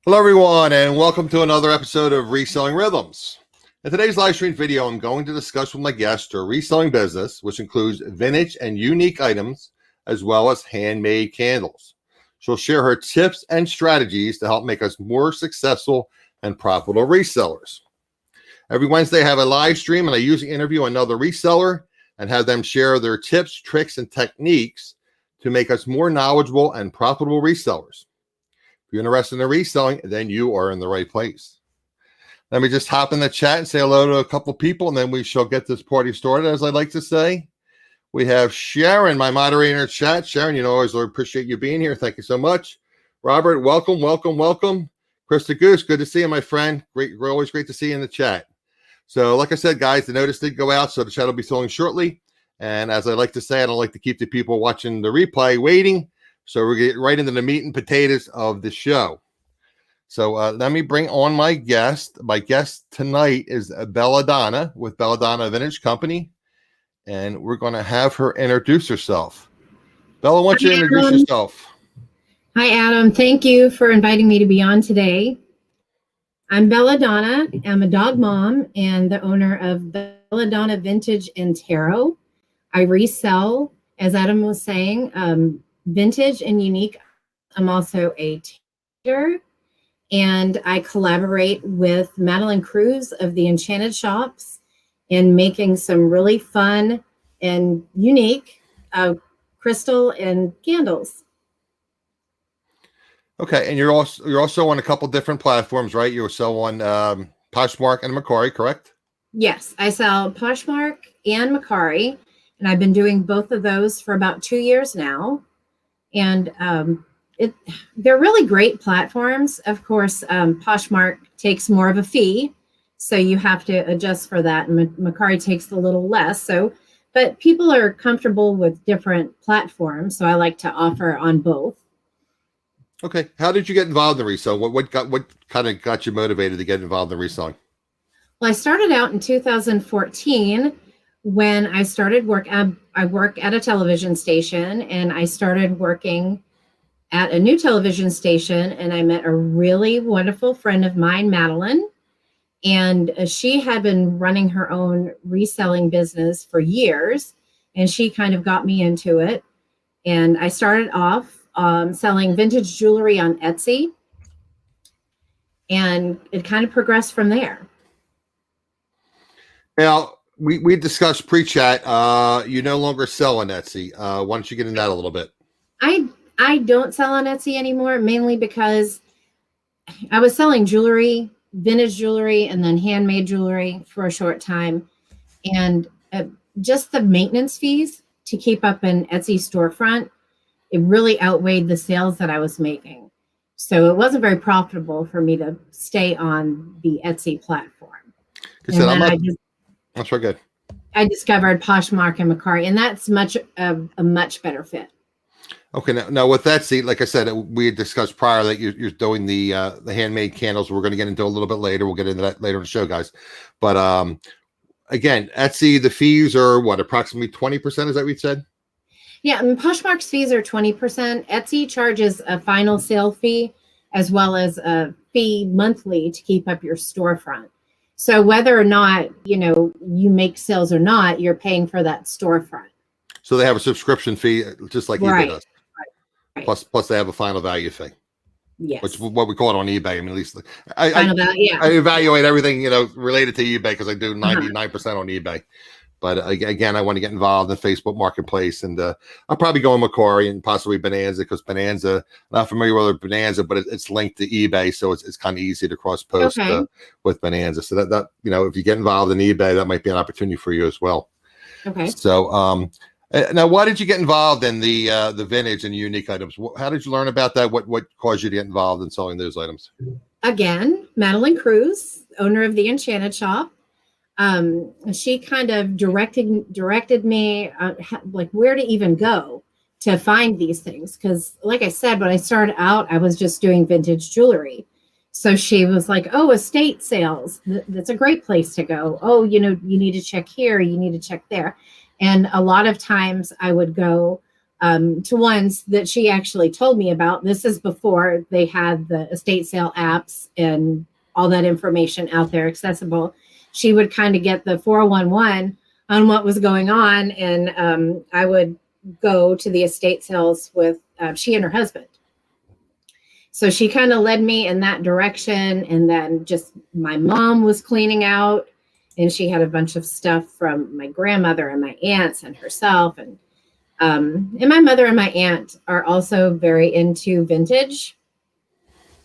Hello everyone, and welcome to another episode of Reselling Rhythms. In today's live stream video, I'm going to discuss with my guest her reselling business, which includes vintage and unique items, as well as handmade candles. She'll share her tips and strategies to help make us more successful and profitable resellers. Every Wednesday, I have a live stream, and I usually interview another reseller and have them share their tips, tricks, and techniques to make us more knowledgeable and profitable resellers. If you're interested in reselling, then you are in the right place. Let me just hop in the chat and say hello to a couple people, and then we shall get this party started, as I like to say. We have Sharon, my moderator in the chat. Sharon, you know, I always appreciate you being here. Thank you so much. Robert, welcome. Krista Goose, good to see you, my friend. Always great to see you in the chat. So, like I said, guys, the notice did go out, so the chat will be filling shortly. And as I like to say, I don't like to keep the people watching the replay waiting. So we're getting right into the meat and potatoes of the show. So let me bring on my guest. My guest tonight is BellaDonna with BellaDonna Vintage Company. And we're going to have her introduce herself. Bella, why don't you introduce yourself? Hi, Adam. Thank you for inviting me to be on today. I'm BellaDonna. I'm a dog mom and the owner of BellaDonna Vintage and Tarot. I resell, as Adam was saying, vintage and unique. I'm also a teacher, and I collaborate with Madeline Cruz of the Enchanted shops in making some really fun and unique crystal and candles. Okay, and you're also on a couple different platforms, right? You're also on Poshmark and Mercari, correct? Yes, I sell Poshmark and Mercari, and I've been doing both of those for about 2 years now. And they're really great platforms. Of course, Poshmark takes more of a fee, so you have to adjust for that. And Mercari takes a little less. But people are comfortable with different platforms, so I like to offer on both. Okay, how did you get involved in reselling? What kind of got you motivated to get involved in reselling? Well, I started out in 2014 when I started work. I work at a television station, and I started working at a new television station, and I met a really wonderful friend of mine, Madeline, and she had been running her own reselling business for years, and she kind of got me into it. And I started off selling vintage jewelry on Etsy, and it kind of progressed from there. Now, we discussed pre-chat. You no longer sell on Etsy. Why don't you get into that a little bit? I don't sell on Etsy anymore, mainly because I was selling jewelry, vintage jewelry, and then handmade jewelry for a short time. And just the maintenance fees to keep up an Etsy storefront, it really outweighed the sales that I was making. So it wasn't very profitable for me to stay on the Etsy platform. That's very good. I discovered Poshmark and Mercari, and that's a much better fit. Okay, now with that, see, like I said, we had discussed prior that you're doing the handmade candles. We're going to get into a little bit later. We'll get into that later in the show, guys. But again, Etsy, the fees are what, approximately 20%? Is that what you said? Yeah, I mean, Poshmark's fees are 20%. Etsy charges a final sale fee as well as a fee monthly to keep up your storefront. So whether or not, you make sales or not, you're paying for that storefront. So they have a subscription fee, just like eBay does. Right. Plus they have a final value fee. Yes. Which is what we call it on eBay. I mean, at least I evaluate everything, related to eBay because I do 99% on eBay. But again, I want to get involved in Facebook Marketplace, and I'll probably go in Mercari and possibly Bonanza, because Bonanza, I'm not familiar with Bonanza, but it's linked to eBay, so it's kind of easy to cross post with Bonanza. So that if you get involved in eBay, that might be an opportunity for you as well. Okay. So now, why did you get involved in the vintage and unique items? How did you learn about that? What caused you to get involved in selling those items? Again, Madeline Cruz, owner of the Enchanted shop. She kind of directed me like where to even go to find these things. Because like I said, when I started out, I was just doing vintage jewelry. So she was like, oh, estate sales, that's a great place to go. Oh, you need to check here, you need to check there. And a lot of times I would go to ones that she actually told me about. This is before they had the estate sale apps and all that information out there accessible. She would kind of get the 411 on what was going on. And I would go to the estate sales with she and her husband. So she kind of led me in that direction. And then just my mom was cleaning out, and she had a bunch of stuff from my grandmother and my aunts and herself. And my mother and my aunt are also very into vintage.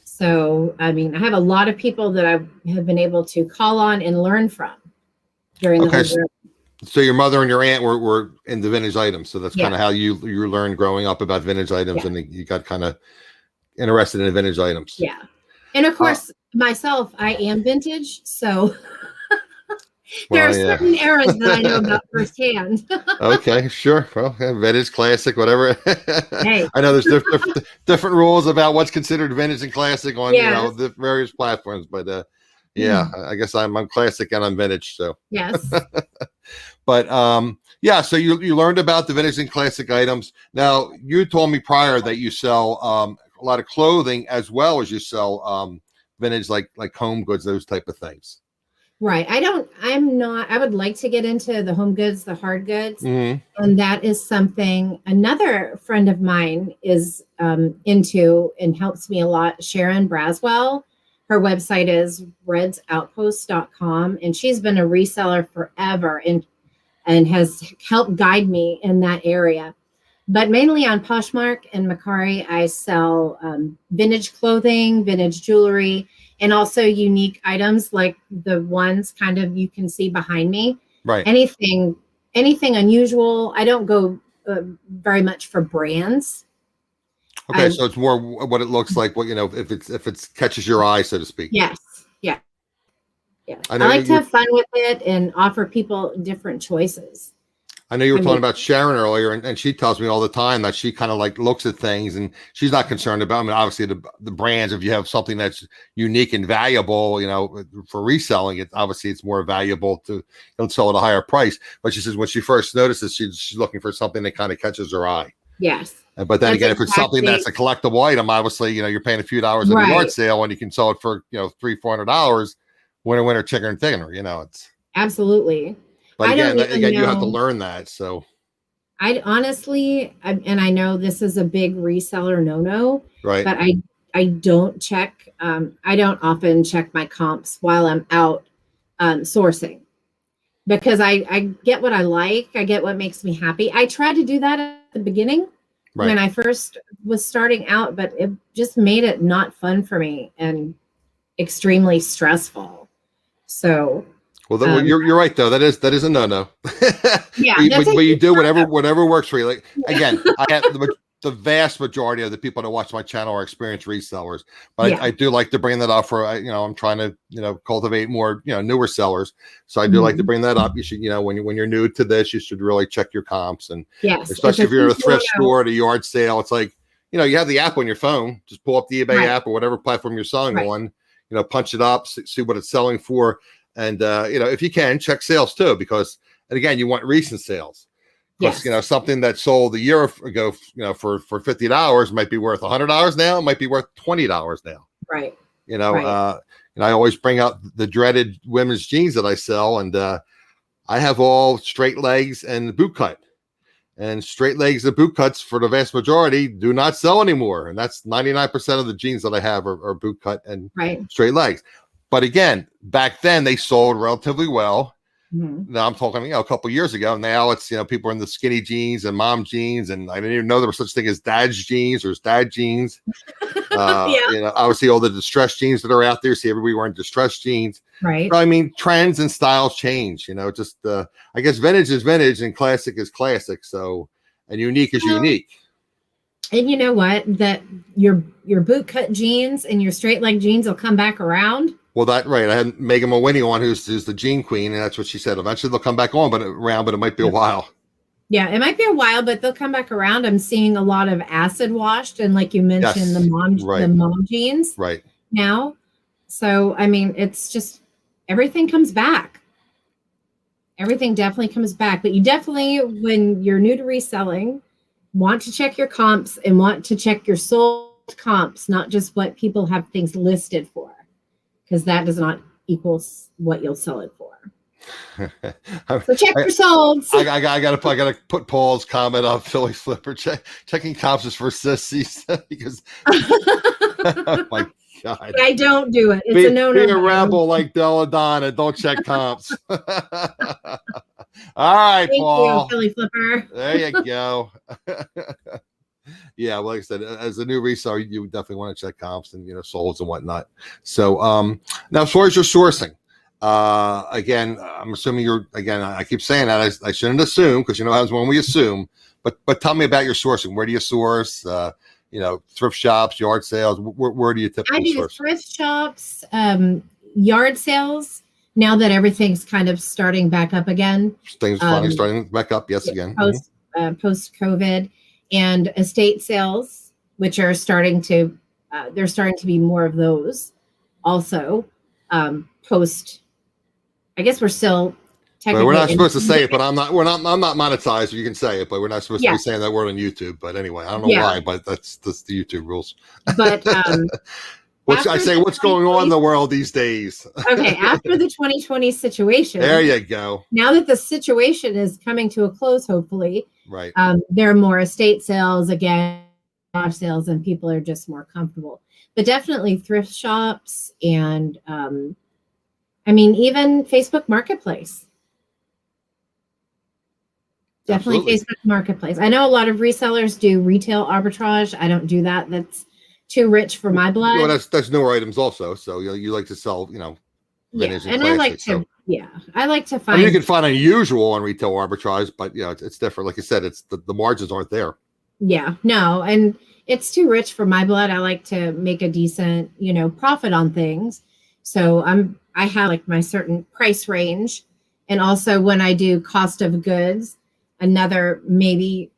So, I mean, I have a lot of people that I have been able to call on and learn from during the whole journey. So your mother and your aunt were into vintage items. So that's kind of how you learned growing up about vintage items, and you got kind of interested in vintage items. Yeah. And of course, myself, I am vintage. So there are certain eras that I know about firsthand. Okay, sure. Well, vintage, classic, whatever. Hey. I know there's different rules about what's considered vintage and classic on the various platforms, but I guess I'm classic and I'm vintage. So yes. But so you learned about the vintage and classic items. Now you told me prior that you sell a lot of clothing as well as you sell vintage like home goods, those type of things. Right. I would like to get into the home goods, the hard goods. Mm-hmm. And that is something another friend of mine is into and helps me a lot, Sharon Braswell. Her website is redsoutpost.com, and she's been a reseller forever and has helped guide me in that area. But mainly on Poshmark and Mercari, I sell vintage clothing, vintage jewelry, and also unique items like the ones kind of you can see behind me. Right. Anything unusual. I don't go very much for brands. Okay, so it's more what it looks like. What if it's catches your eye, so to speak. Yes. Yeah. Yeah. I like to have fun with it and offer people different choices. I know you were talking about Sharon earlier, and she tells me all the time that she kind of like looks at things and she's not concerned about, I mean, obviously the brands, if you have something that's unique and valuable, for reselling it, obviously it's more valuable to sell at a higher price. But she says when she first notices, she's looking for something that kind of catches her eye. Yes. But then again, if it's something that's a collectible item, obviously, you're paying a few dollars at a yard sale and you can sell it for, $300-$400, winner, chicken dinner, it's. Absolutely. But again, you have to learn that. So I honestly, and I know this is a big reseller no-no, right? But I don't check. I don't often check my comps while I'm out sourcing, because I get what I like. I get what makes me happy. I tried to do that at the beginning when I first was starting out, but it just made it not fun for me and extremely stressful. So. Well, you're right though. That is a no. Yeah, but you do whatever works for you. Like again, I have the vast majority of the people that watch my channel are experienced resellers, but I do like to bring that up for I'm trying to cultivate more newer sellers. So I do like to bring that up. You should when you're new to this, you should really check your comps, and especially if you're at a thrift store at a yard sale, it's like you have the app on your phone. Just pull up the eBay app or whatever platform you're selling on. Punch it up, see what it's selling for. And, if you can, check sales too, because, and again, you want recent sales. Because, something that sold a year ago, for $50 might be worth $100 now. It might be worth $20 now. Right. And I always bring out the dreaded women's jeans that I sell. And I have all straight legs and boot cut. And straight legs and boot cuts, for the vast majority, do not sell anymore. And that's 99% of the jeans that I have are boot cut and straight legs. But again, back then they sold relatively well. Mm-hmm. Now I'm talking, a couple of years ago. Now it's, people are in the skinny jeans and mom jeans, and I didn't even know there was such thing as dad's jeans or dad jeans. Obviously all the distressed jeans that are out there. See everybody wearing distressed jeans. Right. So, I mean, trends and styles change. I guess vintage is vintage and classic is classic. So, and unique is unique. And you know what? That your boot cut jeans and your straight leg jeans will come back around. Well, I had Megan Mulwiney on, who's the jean queen, and that's what she said. Eventually they'll come back on, but it might be a while. Yeah, it might be a while, but they'll come back around. I'm seeing a lot of acid washed, and like you mentioned, the mom jeans now. So I mean, it's just everything comes back. Everything definitely comes back, but you definitely, when you're new to reselling, want to check your comps and want to check your sold comps, not just what people have things listed for, because that does not equal what you'll sell it for. So check your solds. I gotta put Paul's comment up. Philly Flipper checking comps is for sissies because oh my God. I don't do it. It's a no-no. Be a rebel like BellaDonna. Don't check comps. All right, Thank Paul. you, Philly Flipper. There you go. Yeah, well, like I said, as a new reseller, you definitely want to check comps and solds and whatnot. So now as far as your sourcing, again, I'm assuming I keep saying that I shouldn't assume, because how when we assume, but tell me about your sourcing. Where do you source? Thrift shops, yard sales. Where do you typically source? I do thrift shops, yard sales. Now that everything's kind of starting back up again, things finally starting back up. Yes, again. Post COVID, and estate sales, which are starting to there's starting to be more of those. Also, post. I guess we're still. We're not supposed to say it, but I'm not monetized. You can say it, but we're not supposed to be saying that word on YouTube. But anyway, I don't know why, but that's the YouTube rules. But what's going on in the world these days? Okay, after the 2020 situation, there you go. Now that the situation is coming to a close, hopefully, right? There are more estate sales again, garage sales, and people are just more comfortable. But definitely thrift shops and, even Facebook Marketplace. Definitely Absolutely. Facebook Marketplace. I know a lot of resellers do retail arbitrage. I don't do that. That's too rich for my blood. Well, that's newer items also. So you like to sell, vintage and classic, I like to find. You can find unusual on retail arbitrage, but it's different. Like I said, it's the margins aren't there. Yeah, no, and it's too rich for my blood. I like to make a decent, profit on things. So I have like my certain price range, and also when I do cost of goods, another maybe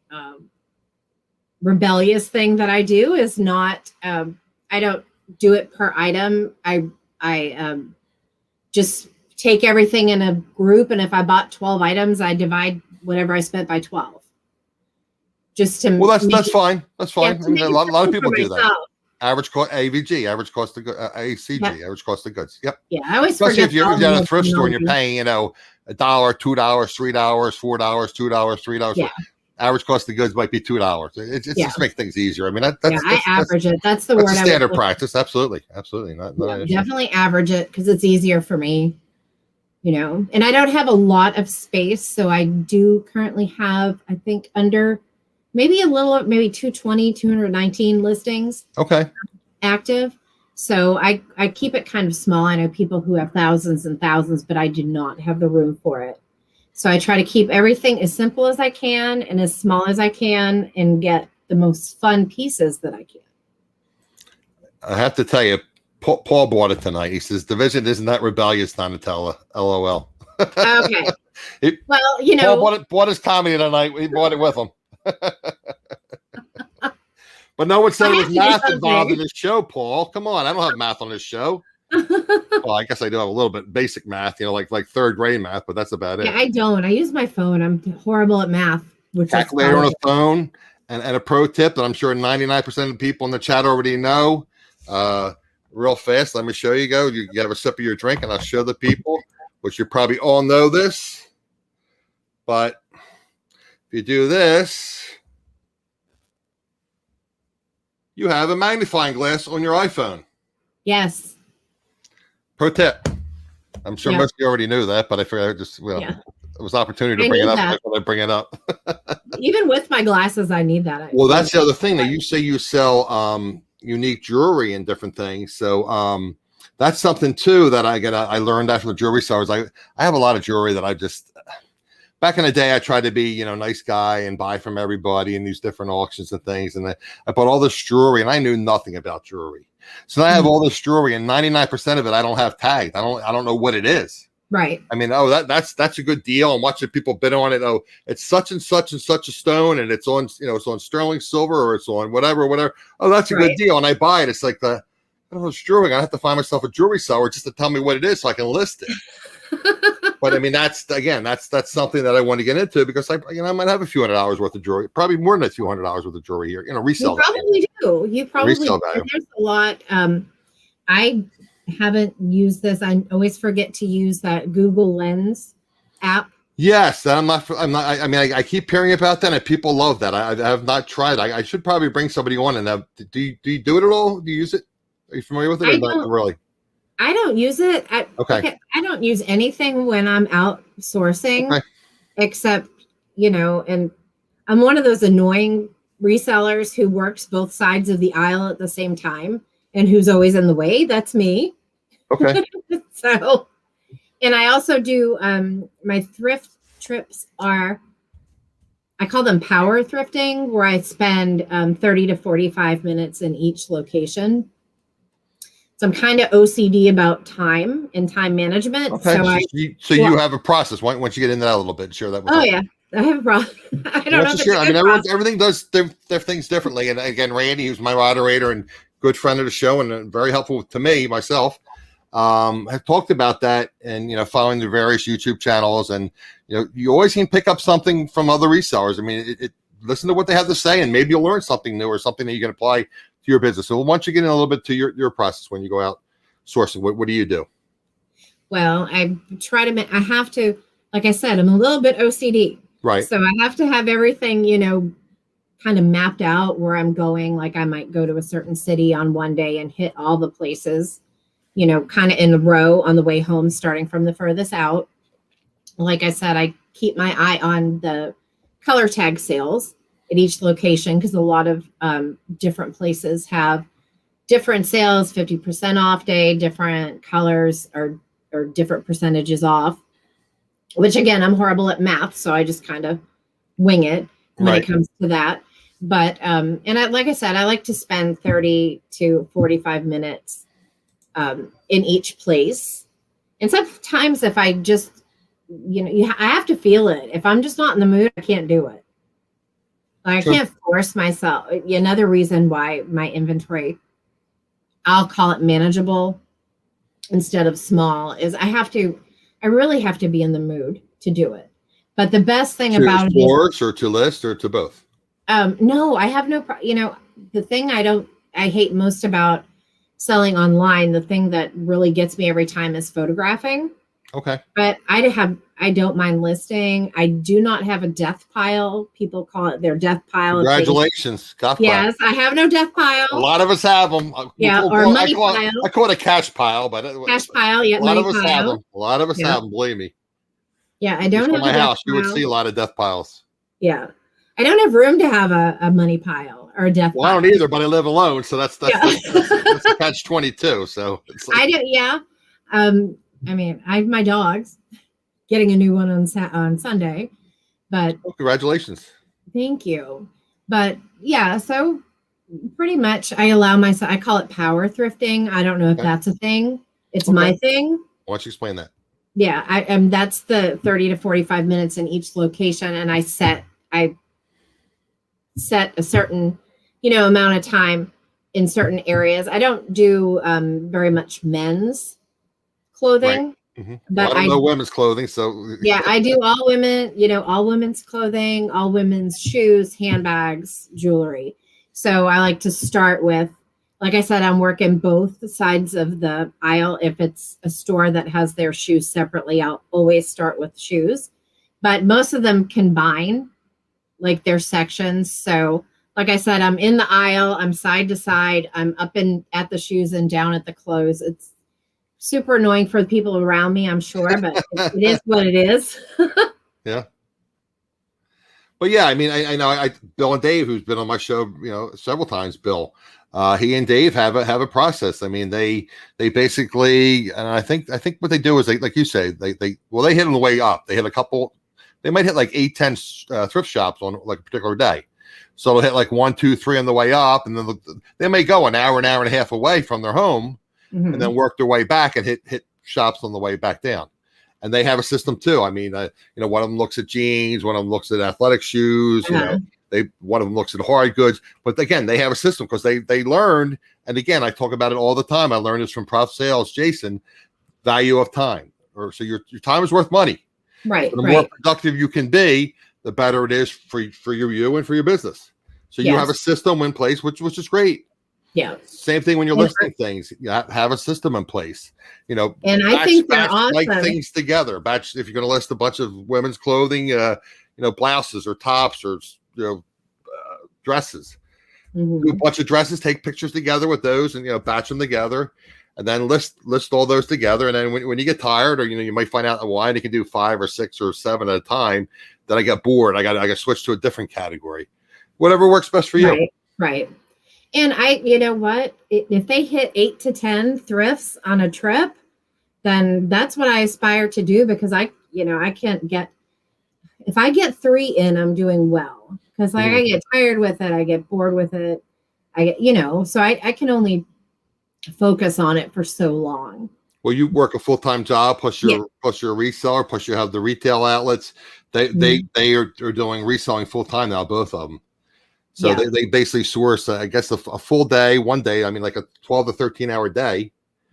rebellious thing that I do is not. I don't do it per item. I just take everything in a group, and if I bought 12 items, I divide whatever I spent by 12. Just to that's fine. That's fine. Yeah, a lot of people do that. Average cost AVG, average cost of ACG, average cost of goods. Yep. Yeah, I always especially forget if you're at a thrift store and you're paying, $1, $2, $3, $4, $2, $3. Yeah. Average cost of goods might be $2. It's just make things easier. That's I average it. That's the word. That's standard practice. Absolutely. Not definitely average it because it's easier for me. And I don't have a lot of space, so I do currently have, I think, under maybe 219 listings. Okay. Active. So I keep it kind of small. I know people who have thousands and thousands, but I do not have the room for it. So I try to keep everything as simple as I can and as small as I can and get the most fun pieces that I can. I have to tell you, Paul bought it tonight. He says, "Division isn't that rebellious, Donatella." LOL. Okay. Well, Paul bought his comedy tonight. He bought it with him. But no one said there was math involved in this show, Paul. Come on, I don't have math on this show. Well, I guess I do have a little bit basic math, like third grade math, but that's about it. Yeah, I don't. I use my phone. I'm horrible at math. Calculator on a phone, and a pro tip that I'm sure 99% of the people in the chat already know. Real fast, let me show you. You have a sip of your drink, and I'll show the people, which you probably all know this. But if you do this, you have a magnifying glass on your iPhone. Yes. Pro tip. I'm sure most of you already knew that, but I figured it was an opportunity to bring it up. I bring it up. Even with my glasses, I need that. Well, that's the other thing. That you say you sell unique jewelry and different things. So that's something too that I learned after the jewelry stores. I have a lot of jewelry that I just back in the day I tried to be, nice guy and buy from everybody in these different auctions and things. And I bought all this jewelry and I knew nothing about jewelry. So now I have all this jewelry and 99% of it I don't have tagged. I don't know what it is. Right. That's a good deal. I'm watching people bid on it. Oh, it's such and such and such a stone, and it's on, it's on sterling silver or it's on whatever. Oh, that's a good deal. And I buy it. It's like it's jewelry. I have to find myself a jewelry seller just to tell me what it is so I can list it. But I mean, that's something that I want to get into because I might have a few $100 worth of jewelry, probably more than a few $100 worth of jewelry here. Resell. You probably do. You probably resell do. value. There's a lot. I haven't used this. I always forget to use that Google Lens app. Yes, I'm not. I mean, I keep hearing about that, and people love that. I have not tried. I should probably bring somebody on. And do you do it at all? Do you use it? Are you familiar with it? Or not really? I don't use it. Okay. I don't use anything when I'm out sourcing, except and I'm one of those annoying resellers who works both sides of the aisle at the same time and who's always in the way. That's me. Okay. So. And I also do my thrift trips I call them power thrifting, where I spend 30 to 45 minutes in each location. So I'm kind of OCD about time and time management. Okay. So you have a process. Once you get into that a little bit, share that with us. Yeah. I have a process. I don't know. If I mean, everything does their things differently. And again, Randy, who's my moderator and good friend of the show and very helpful to me, myself, have talked about that and following the various YouTube channels, and you always can pick up something from other resellers. I mean, listen to what they have to say, and maybe you'll learn something new or something that you can apply to your business. So once you get in a little bit to your process when you go out sourcing, what do you do? Well, I have to, like I said, I'm a little bit OCD, right? So I have to have everything kind of mapped out where I'm going. Like I might go to a certain city on one day and hit all the places, kind of in a row on the way home, starting from the furthest out. Like I said, I keep my eye on the color tag sales at each location because a lot of different places have different sales, 50% off day, different colors or different percentages off, which again, I'm horrible at math. So I just kind of wing it when it comes to that. But, like I said, I like to spend 30 to 45 minutes in each place. And sometimes if I just, I have to feel it. If I'm just not in the mood, I can't do it. I can't force myself. Another reason why my inventory, I'll call it manageable instead of small, is I really have to be in the mood to do it. But the best thing about it is or to list or to both. No, I have no, the thing I hate most about selling online, the thing that really gets me every time is photographing. Okay. But I don't mind listing. I do not have a death pile. People call it their death pile. Congratulations. Yes, I have no death pile. A lot of us have them. Or money pile. I call it a cash pile, but cash pile. Yeah, a lot of us have them. A lot of us have them. Believe me. Yeah, I don't have my house. You would see a lot of death piles. Yeah, I don't have room to have a money pile or a death pile. I don't either, but I live alone, so that's a catch 22. So it's I do. Yeah. I mean, I have my dogs. Getting a new one on Sunday, but congratulations. Thank you. But yeah, so pretty much I allow myself. I call it power thrifting. I don't know if that's a thing. It's my thing. Why don't you explain that? Yeah, I am. That's the 30 to 45 minutes in each location, and I set a certain amount of time in certain areas. I don't do very much men's clothing. Right. Mm-hmm. But I don't know women's clothing, so yeah, I do all women's clothing, all women's shoes, handbags, jewelry. So I like to start with, like I said, I'm working both sides of the aisle. If it's a store that has their shoes separately, I'll always start with shoes. But most of them combine like their sections. So like I said, I'm in the aisle, I'm side to side, I'm up at the shoes and down at the clothes. It's super annoying for the people around me, I'm sure, but it is what it is. Yeah. But yeah, I mean, I know Bill and Dave, who's been on my show, several times, Bill, he and Dave have a process. I mean, they basically, and I think what they do is they, like you say, they hit on the way up. They hit they might hit like 8-10 thrift shops on like a particular day. So they'll hit like 1, 2, 3 on the way up, and then they may go an hour and a half away from their home. Mm-hmm. And then work their way back and hit shops on the way back down. And they have a system too. I mean, one of them looks at jeans, one of them looks at athletic shoes, one of them looks at hard goods. But again, they have a system because they learned, and again, I talk about it all the time. I learned this from Prof Sales, Jason, value of time. or so your time is worth money. Right. So the more productive you can be, the better it is for you and for your business. So you have a system in place, which is great. Yeah. Same thing when you're listing things. You have a system in place. And I think they're awesome. Like things together. Batch if you're going to list a bunch of women's clothing, blouses or tops or dresses. Do a bunch of dresses, take pictures together with those, and batch them together, and then list all those together. And then when you get tired, or you might find out why I can do 5 or 6 or 7 at a time, then I get bored. I got to switch to a different category. Whatever works best for you. Right. And you know what? If they hit 8 to 10 thrifts on a trip, then that's what I aspire to do, because I can't get. If I get 3 in, I'm doing well. Because I get tired with it, I get bored with it, so I can only focus on it for so long. Well, you work a full-time job plus you're a reseller, plus you have the retail outlets. They are doing reselling full-time now, both of them. So they basically source, I guess, a full day, one day. I mean, like a 12 to 13-hour day.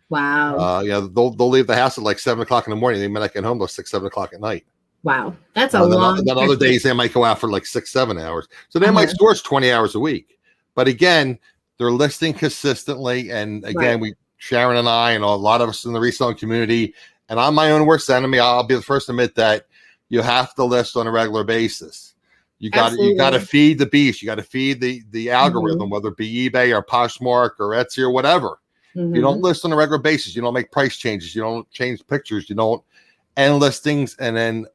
Wow. They'll leave the house at like 7 o'clock in the morning. They might not get home till 6, 7 o'clock at night. Wow, that's a long. Then other days they might go out for like 6, 7 hours. So they might source 20 hours a week. But again, they're listing consistently. And again, Sharon and I, and a lot of us in the reselling community, and I'm my own worst enemy. I'll be the first to admit that you have to list on a regular basis. You got to feed the beast. You got to feed the algorithm, whether it be eBay or Poshmark or Etsy or whatever. You don't list on a regular basis. You don't make price changes. You don't change pictures. You don't end listings and then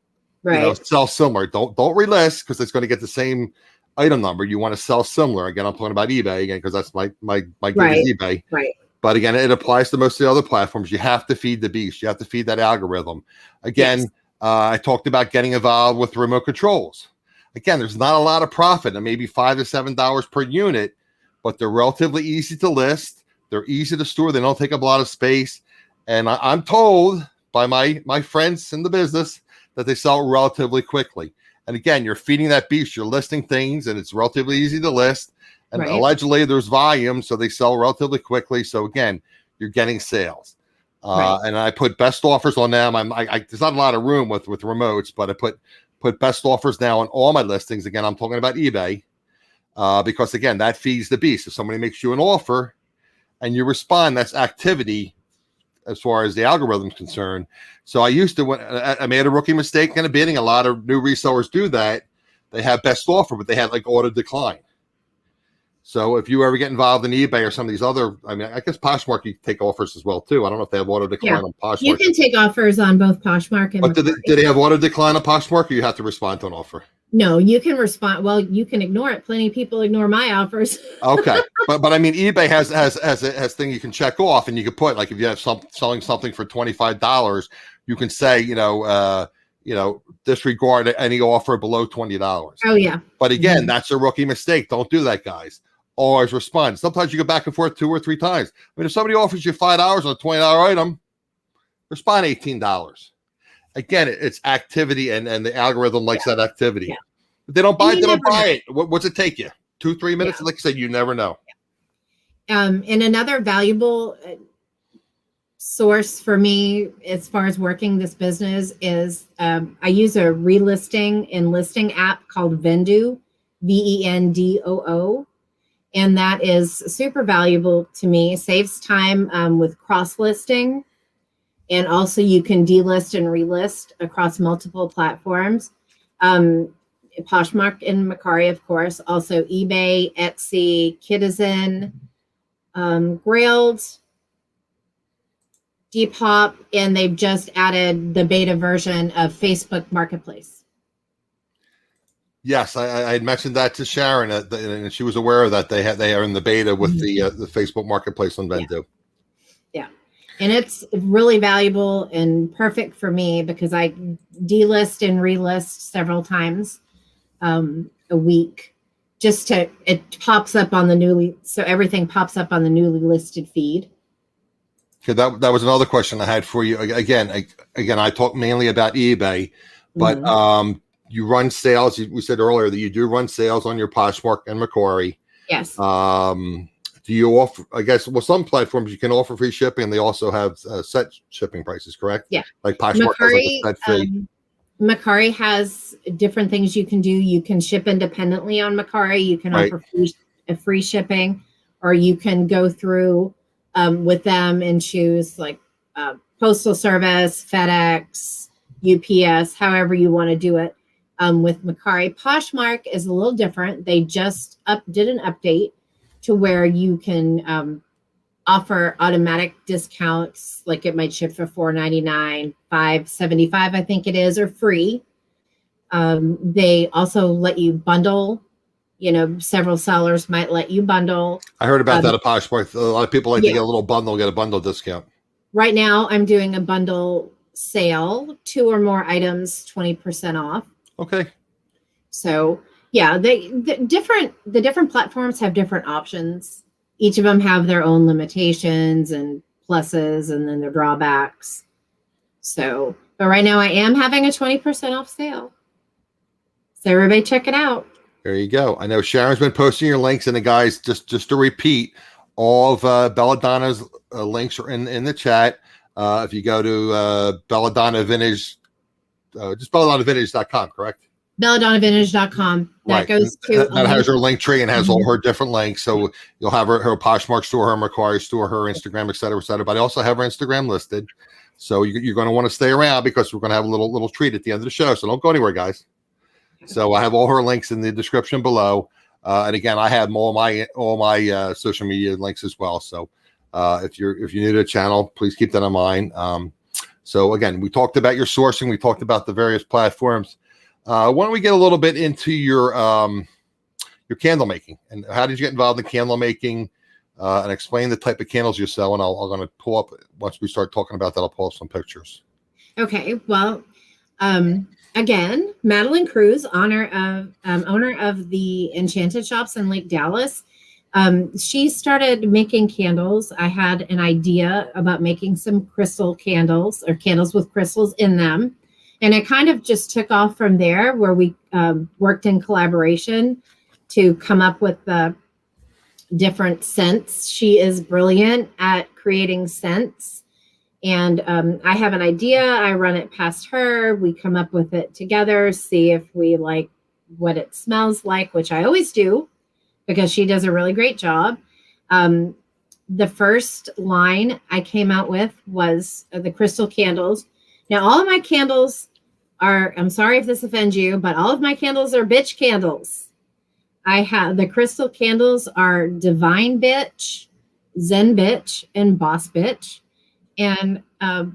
sell similar. Don't relist, because it's going to get the same item number. You want to sell similar. Again, I'm talking about eBay again, because that's my gig is eBay. Right. But again, it applies to most of the other platforms. You have to feed the beast. You have to feed that algorithm. Again, I talked about getting involved with remote controls. Again, there's not a lot of profit, and maybe $5 to $7 per unit, but they're relatively easy to list. They're easy to store. They don't take up a lot of space. And I'm told by my friends in the business that they sell relatively quickly. And again, you're feeding that beast. You're listing things, and it's relatively easy to list. And allegedly, there's volume, so they sell relatively quickly. So again, you're getting sales. And I put best offers on them. There's not a lot of room with remotes, but I put best offers now on all my listings. Again, I'm talking about eBay, because again, that feeds the beast. If somebody makes you an offer and you respond, that's activity as far as the algorithm is concerned. So I made a rookie mistake in a bidding. A lot of new resellers do that. They have best offer, but they had like auto decline. So if you ever get involved in eBay or some of these other, I guess Poshmark, you take offers as well too. I don't know if they have auto decline on Poshmark. You can take offers on both Poshmark and. But do they have auto decline on Poshmark, or you have to respond to an offer? No, you can respond. Well, you can ignore it. Plenty of people ignore my offers. Okay, but eBay has thing you can check off, and you can put, like, if you have selling something for $25, you can say disregard any offer below $20. Oh yeah. But again, that's a rookie mistake. Don't do that, guys. Always respond. Sometimes you go back and forth 2 or 3 times. If somebody offers you $5 on a $20 item, respond $18. Again, it's activity, and the algorithm likes that activity. Yeah. If they don't buy it, they don't buy it. What's it take you? 2-3 minutes? Yeah. Like I said, you never know. And another valuable source for me as far as working this business is I use a relisting and listing app called Vendoo, Vendoo. And that is super valuable to me. It saves time with cross-listing. And also you can delist and relist across multiple platforms. Poshmark and Mercari, of course. Also eBay, Etsy, Kitizen, Grailed, Depop, and they've just added the beta version of Facebook Marketplace. Yes, I had mentioned that to Sharon, and she was aware of that. They are in the beta with the Facebook Marketplace on Vendoo. Yeah, and it's really valuable and perfect for me because I delist and relist several times a week. It pops up on so everything pops up on the newly listed feed. Okay, that was another question I had for you. Again, I talk mainly about eBay, but you run sales. We said earlier that you do run sales on your Poshmark and Mercari. Yes. do you offer, I guess, well, some platforms you can offer free shipping. They also have set shipping prices, correct? Yeah. Like Poshmark has like a set fee. Mercari has different things you can do. You can ship independently on Mercari. You can Right. offer free shipping, or you can go through with them and choose like Postal Service, FedEx, UPS, however you want to do it with Mercari. Poshmark is a little different. They just did an update to where you can offer automatic discounts, like it might ship for $4.99, $5.75, I think it is, or free. They also let you bundle. You know, several sellers might let you bundle. I heard about that at Poshmark. A lot of people like to get a little bundle, get a bundle discount. Right now, I'm doing a bundle sale, 2 or more items, 20% off. Okay. So yeah, the different platforms have different options. Each of them have their own limitations and pluses, and then their drawbacks. So, but right now I am having a 20% off sale. So everybody check it out. There you go. I know Sharon's been posting your links, and the guys, just to repeat, all of BellaDonna's links are in the chat. If you go to BellaDonna Vintage, just BellaDonnaVintage.com, correct? BellaDonnaVintage.com. That goes to that has her link tree and has all her different links. So you'll have her Poshmark store, her Mercari store, her Instagram, et cetera, et cetera. But I also have her Instagram listed. So you're going to want to stay around because we're going to have a little treat at the end of the show. So don't go anywhere, guys. So I have all her links in the description below. And again, I have all my social media links as well. So if you're new to the channel, please keep that in mind. So again, we talked about your sourcing. We talked about the various platforms. Why don't we get a little bit into your candle making, and how did you get involved in candle making, and explain the type of candles you sell. And I'm going to pull up, once we start talking about that, I'll pull up some pictures. Okay. Well, again, Madeline Cruz, owner of the Enchanted shops in Lake Dallas. She started making candles. I had an idea about making some crystal candles, or candles with crystals in them. And it kind of just took off from there, where we worked in collaboration to come up with the different scents. She is brilliant at creating scents. And I have an idea. I run it past her. We come up with it together, see if we like what it smells like, which I always do, because she does a really great job. The first line I came out with was the crystal candles. Now, all of my candles are, I'm sorry if this offends you, but all of my candles are bitch candles. I have the crystal candles are Divine Bitch, Zen Bitch, and Boss Bitch. And I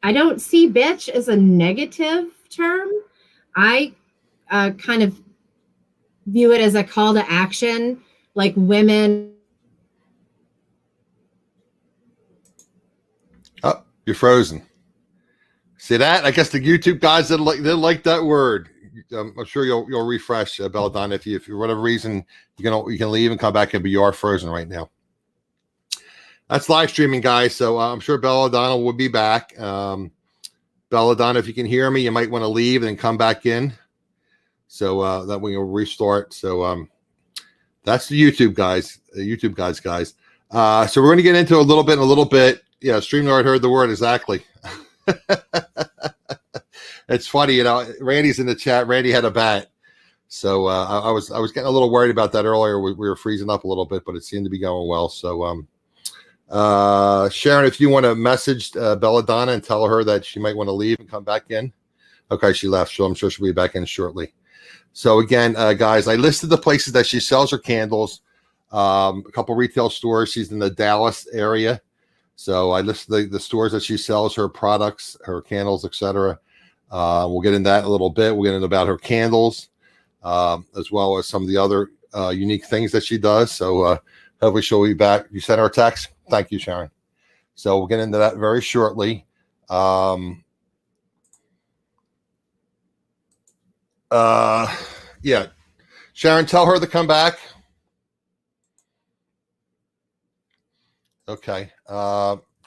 don't see bitch as a negative term. I kind of view it as a call to action, like women. Oh, you're frozen. See that? I guess the YouTube guys didn't like that word. I'm sure you'll refresh, BellaDonna. If for whatever reason you can leave and come back in, but you are frozen right now. That's live streaming, guys. So I'm sure BellaDonna will be back. BellaDonna, if you can hear me, you might want to leave and then come back in. So that we will restart. So that's the YouTube guys. Guys. So we're going to get into a little bit. Yeah, StreamYard heard the word exactly. It's funny, you know. Randy's in the chat. Randy had a bat, so I was getting a little worried about that earlier. We were freezing up a little bit, but it seemed to be going well. So Sharon, if you want to message BellaDonna and tell her that she might want to leave and come back in. Okay, she left, so I'm sure she'll be back in shortly. So again, guys, I listed the places that she sells her candles. A couple retail stores. She's in the Dallas area. So I listed the stores that she sells her products, her candles, etc. We'll get into that in a little bit. We'll get into about her candles, as well as some of the other unique things that she does. So hopefully she'll be back. You sent her a text? Thank you, Sharon. So we'll get into that very shortly. Yeah. Sharon, tell her to come back. Okay.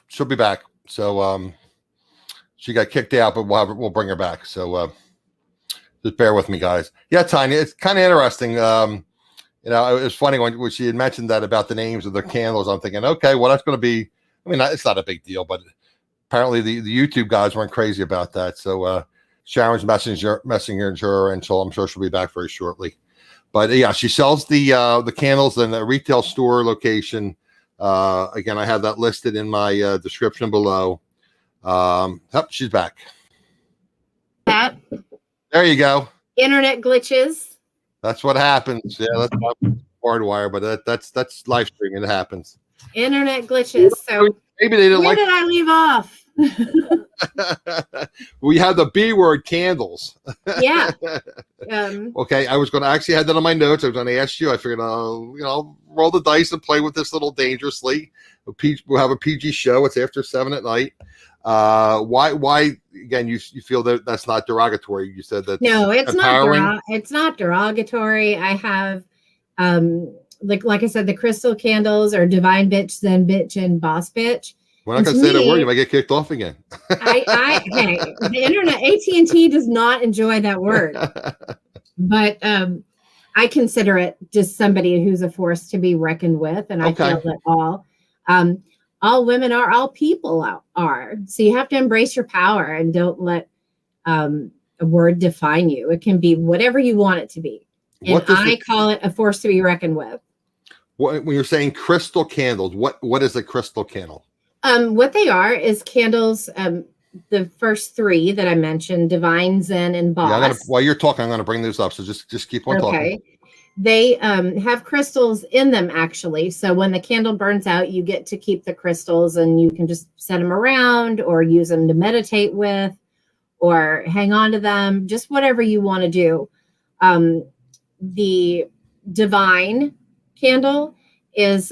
She'll be back. So she got kicked out, but we'll bring her back. So just bear with me, guys. Yeah, Tanya, it's kind of interesting. You know, it was funny when she had mentioned that about the names of the candles. I'm thinking, okay, well, that's going to be, I mean, it's not a big deal, but apparently the YouTube guys weren't crazy about that. So Sharon's messaging her, and so I'm sure she'll be back very shortly. But yeah, she sells the candles in a retail store location. Again, I have that listed in my description below. She's back. That There you go. internet glitches. That's what happens. Yeah, that's not hardwire, but that's live streaming. It happens. Internet glitches. So maybe they didn't where like. did I leave off? We have the B word candles. Yeah. Okay, I was going to actually have that on my notes. I was going to ask you. I figured, I'll roll the dice and play with this a little dangerously. We'll have a PG show. It's after 7 at night. Why? Again, you feel that that's not derogatory? You said that. No, it's empowering. not. It's not derogatory. I have, like I said, the crystal candles are Divine Bitch, Zen Bitch, and Boss Bitch. We're not going to say that word. You might get kicked off again. Hey, the internet, AT&T does not enjoy that word, but I consider it just somebody who's a force to be reckoned with, and I feel that all women are, all people are. So you have to embrace your power and don't let a word define you. It can be whatever you want it to be, and I call it a force to be reckoned with. When you're saying crystal candles, what is a crystal candle? What they are is candles. The first three that I mentioned, Divine, Zen, and Boss. Yeah, while you're talking, I'm going to bring those up. So just keep on talking. They have crystals in them, actually. So when the candle burns out, you get to keep the crystals, and you can just set them around or use them to meditate with or hang on to them, just whatever you want to do. The Divine candle is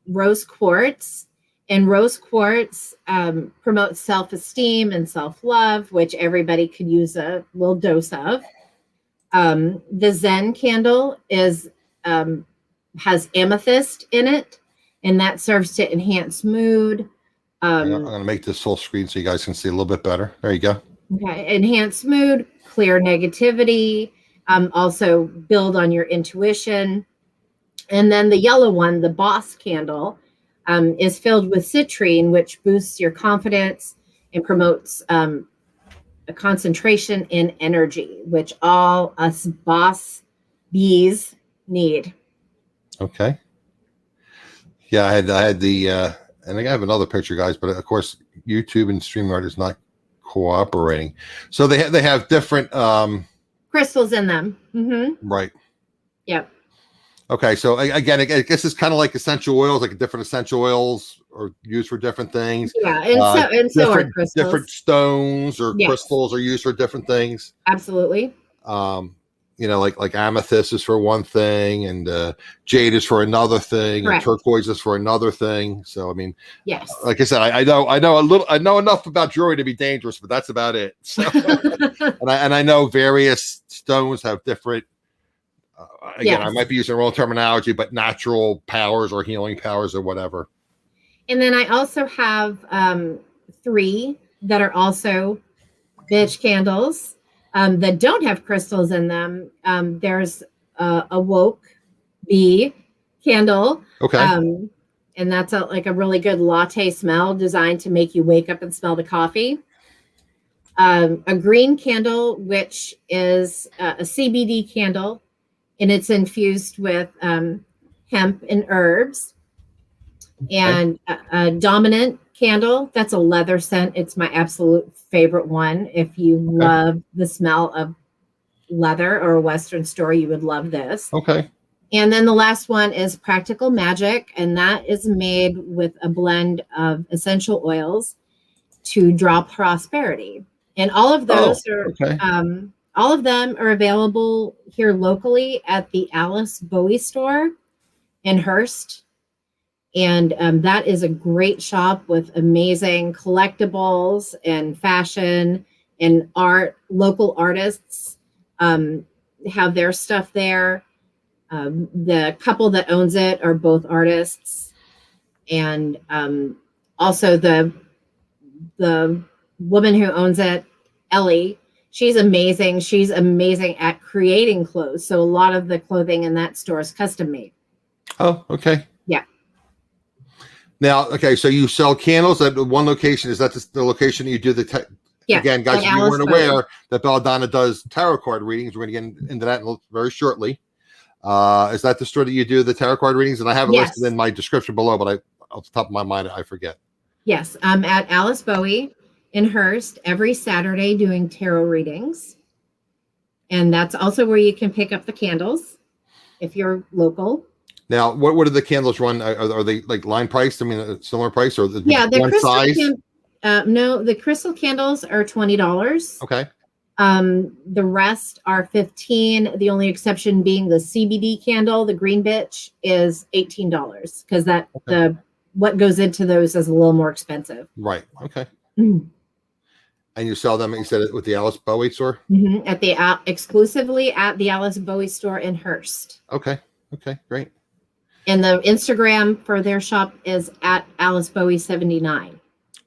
rose quartz. And rose quartz promotes self-esteem and self-love, which everybody could use a little dose of. The Zen candle has amethyst in it, and that serves to enhance mood. I'm going to make this full screen so you guys can see a little bit better. There you go. Okay. Enhance mood, clear negativity, also build on your intuition. And then the yellow one, the Boss candle, is filled with citrine, which boosts your confidence and promotes a concentration in energy, which all us boss bees need. Okay. Yeah, I had the, and I have another picture, guys, but of course, YouTube and StreamYard is not cooperating. So they have different crystals in them. Mm-hmm. Right. Yep. Okay, so again, I guess it's kind of like essential oils, like different essential oils are used for different things. Yeah, and so are crystals. Different stones or crystals are used for different things. Absolutely. Like amethyst is for one thing, and jade is for another thing, Correct. And turquoise is for another thing. So I mean, yes. Like I said, I know enough about jewelry to be dangerous, but that's about it. So, and I know various stones have different. Again, I might be using the wrong terminology, but natural powers or healing powers or whatever. And then I also have 3 that are also bitch candles that don't have crystals in them. There's a woke bee candle. Okay. And that's like a really good latte smell designed to make you wake up and smell the coffee. A green candle, which is a CBD candle. And it's infused with hemp and herbs. And a dominant candle, that's a leather scent. It's my absolute favorite one. If you love the smell of leather or a Western store, you would love this. Okay. And then the last one is Practical Magic, and that is made with a blend of essential oils to draw prosperity. And all of those all of them are available here locally at the Bowie store in Hurst. And that is a great shop with amazing collectibles and fashion and art. Local artists have their stuff there. The couple that owns it are both artists. And also the woman who owns it, Ellie, She's amazing. She's amazing at creating clothes. So a lot of the clothing in that store is custom made. Oh, okay. Yeah. Now, okay, so you sell candles at one location. Is that the location you do the? Yeah. Again, guys, if you Alice weren't Bowie. aware that BellaDonna does tarot card readings, we're going to get into that very shortly. Is that the store that you do the tarot card readings? And I have it Yes. listed in my description below, but off the top of my mind, I forget. Yes, I'm at Alice Bowie in Hurst every Saturday doing tarot readings. And that's also where you can pick up the candles if you're local. Now, what do the candles run? Are they like line priced? I mean, a similar price or The one crystal size? no, the crystal candles are $20. Okay. The rest are $15. The only exception being the CBD candle, the green bitch, is $18 because what goes into those is a little more expensive. Right. Okay. And you sell them, you said it with the Alice Bowie store? At exclusively at the Alice Bowie store in Hurst. Okay. Okay, great. And the Instagram for their shop is at Alice Bowie 79.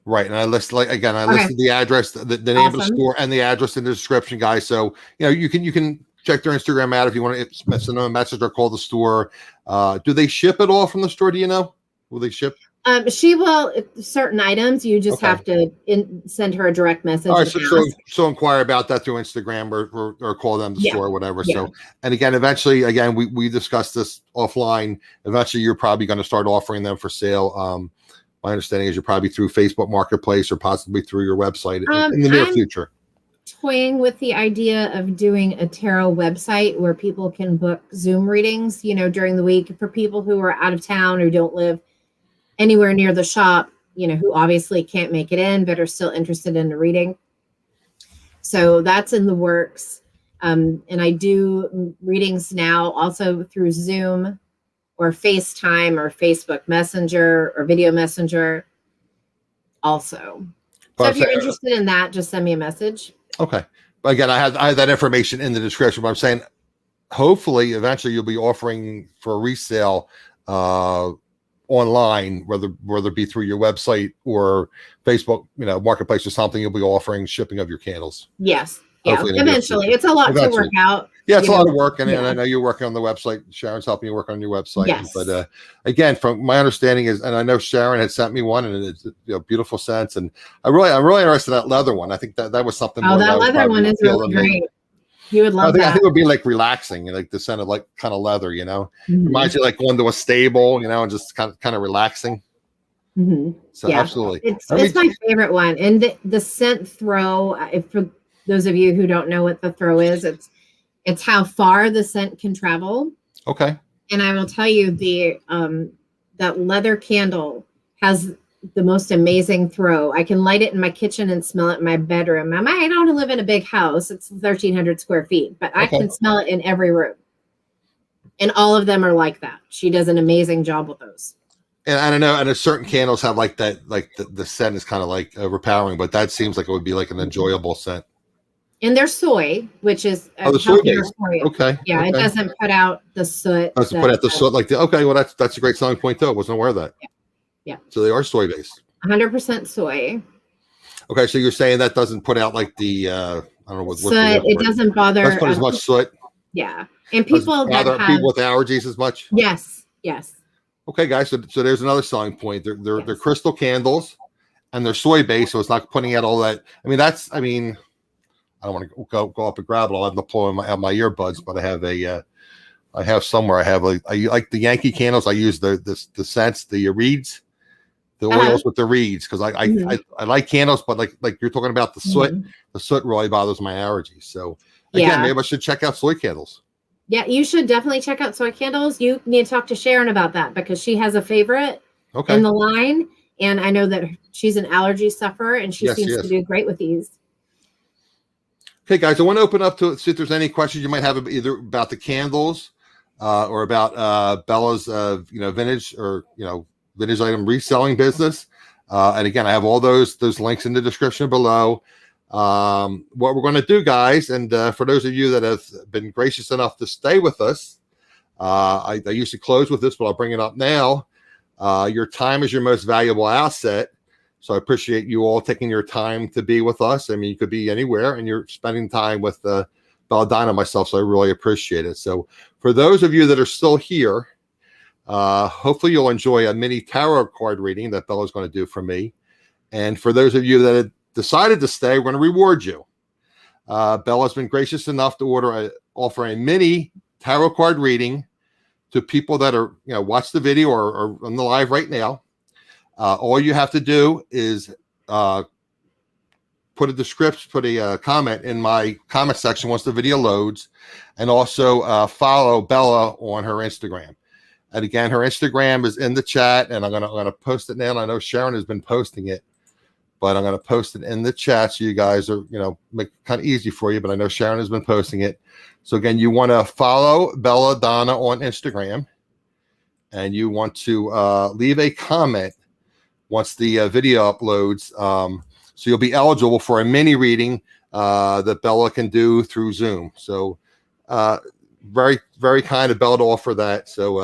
Right. And I listed listed the address, the name of the store and the address in the description, guys. So, you can check their Instagram out if you want to send them a message or call the store. Do they ship it all from the store? Do you know? Will they ship? She will, certain items, you just have to send her a direct message. All right, so inquire about that through Instagram or call them the store or whatever. Yeah. So, and again, eventually, we discussed this offline. Eventually, you're probably going to start offering them for sale. My understanding is you're probably through Facebook Marketplace or possibly through your website in the near future. Toying with the idea of doing a tarot website where people can book Zoom readings, during the week for people who are out of town or don't live anywhere near the shop, who obviously can't make it in, but are still interested in the reading. So that's in the works. And I do readings now also through Zoom or FaceTime or Facebook Messenger or Video Messenger also. So if you're interested in that, just send me a message. Okay. But again, I have that information in the description, but I'm saying hopefully eventually you'll be offering for resale online, whether it be through your website or Facebook, Marketplace or something, you'll be offering shipping of your candles. Yes. Yeah. Eventually. It's a lot to work out. Yeah, it's a lot of work. And I know you're working on the website. Sharon's helping you work on your website. Yes. But again, from my understanding is, and I know Sharon had sent me one and it's beautiful scents. And I'm really interested in that leather one. I think that was something. Oh, that leather one is really great. You would love that. I think it would be like relaxing, like the scent of like kind of leather, reminds you like going to a stable, and just kind of relaxing. So absolutely. It's my favorite one. And the scent throw, for those of you who don't know what the throw is, it's how far the scent can travel. Okay. And I will tell you that leather candle has the most amazing throw. I can light it in my kitchen and smell it in my bedroom. I don't live in a big house. It's 1,300 square feet, but I can smell it in every room. And all of them are like that. She does an amazing job with those. And I don't know, and certain candles have like that, like the scent is kind of like overpowering, but that seems like it would be like an enjoyable scent. And they're soy, which is the soy base. Okay. Yeah, it doesn't put out the soot. Doesn't put out the soot well, that's a great selling point though. I wasn't aware of that. Yeah. So they are soy based. 100% soy. Okay, so you're saying that doesn't put out like the I don't know what soot. It doesn't bother. Doesn't put as much soot. Yeah, and people people with allergies as much. Yes. Okay, guys. So there's another selling point. They're crystal candles, and they're soy based, so it's not putting out all that. I don't want to go up and grab it. I'll have to pull my earbuds, but I have somewhere. I like the Yankee candles. I use the scents, the reeds. The oils with the reeds, because I like candles, but like you're talking about the soot. The soot really bothers my allergies. So again, maybe I should check out soy candles. Yeah, you should definitely check out soy candles. You need to talk to Sharon about that because she has a favorite in the line, and I know that she's an allergy sufferer, and she seems to do great with these. Okay, guys, I want to open up to see if there's any questions you might have either about the candles or about Bella's vintage or vintage item reselling business. And again, I have all those links in the description below. What we're going to do, guys, and for those of you that have been gracious enough to stay with us, I usually close with this, but I'll bring it up now. Your time is your most valuable asset. So I appreciate you all taking your time to be with us. I mean, you could be anywhere, and you're spending time with BellaDonna and myself, so I really appreciate it. So for those of you that are still here, hopefully you'll enjoy a mini tarot card reading that Bella's going to do for me. And for those of you that have decided to stay, we're going to reward you. Bella's been gracious enough to offer a mini tarot card reading to people that are, watch the video or on the live right now. All you have to do is put a comment in my comment section once the video loads, and also follow Bella on her Instagram. And again, her Instagram is in the chat, and I'm gonna post it now. And I know Sharon has been posting it, but I'm gonna post it in the chat so you guys are, make it kind of easy for you. But I know Sharon has been posting it. So again, you want to follow BellaDonna on Instagram, and you want to leave a comment once the video uploads. So you'll be eligible for a mini reading that Bella can do through Zoom. So very, very kind of Bella to offer that. So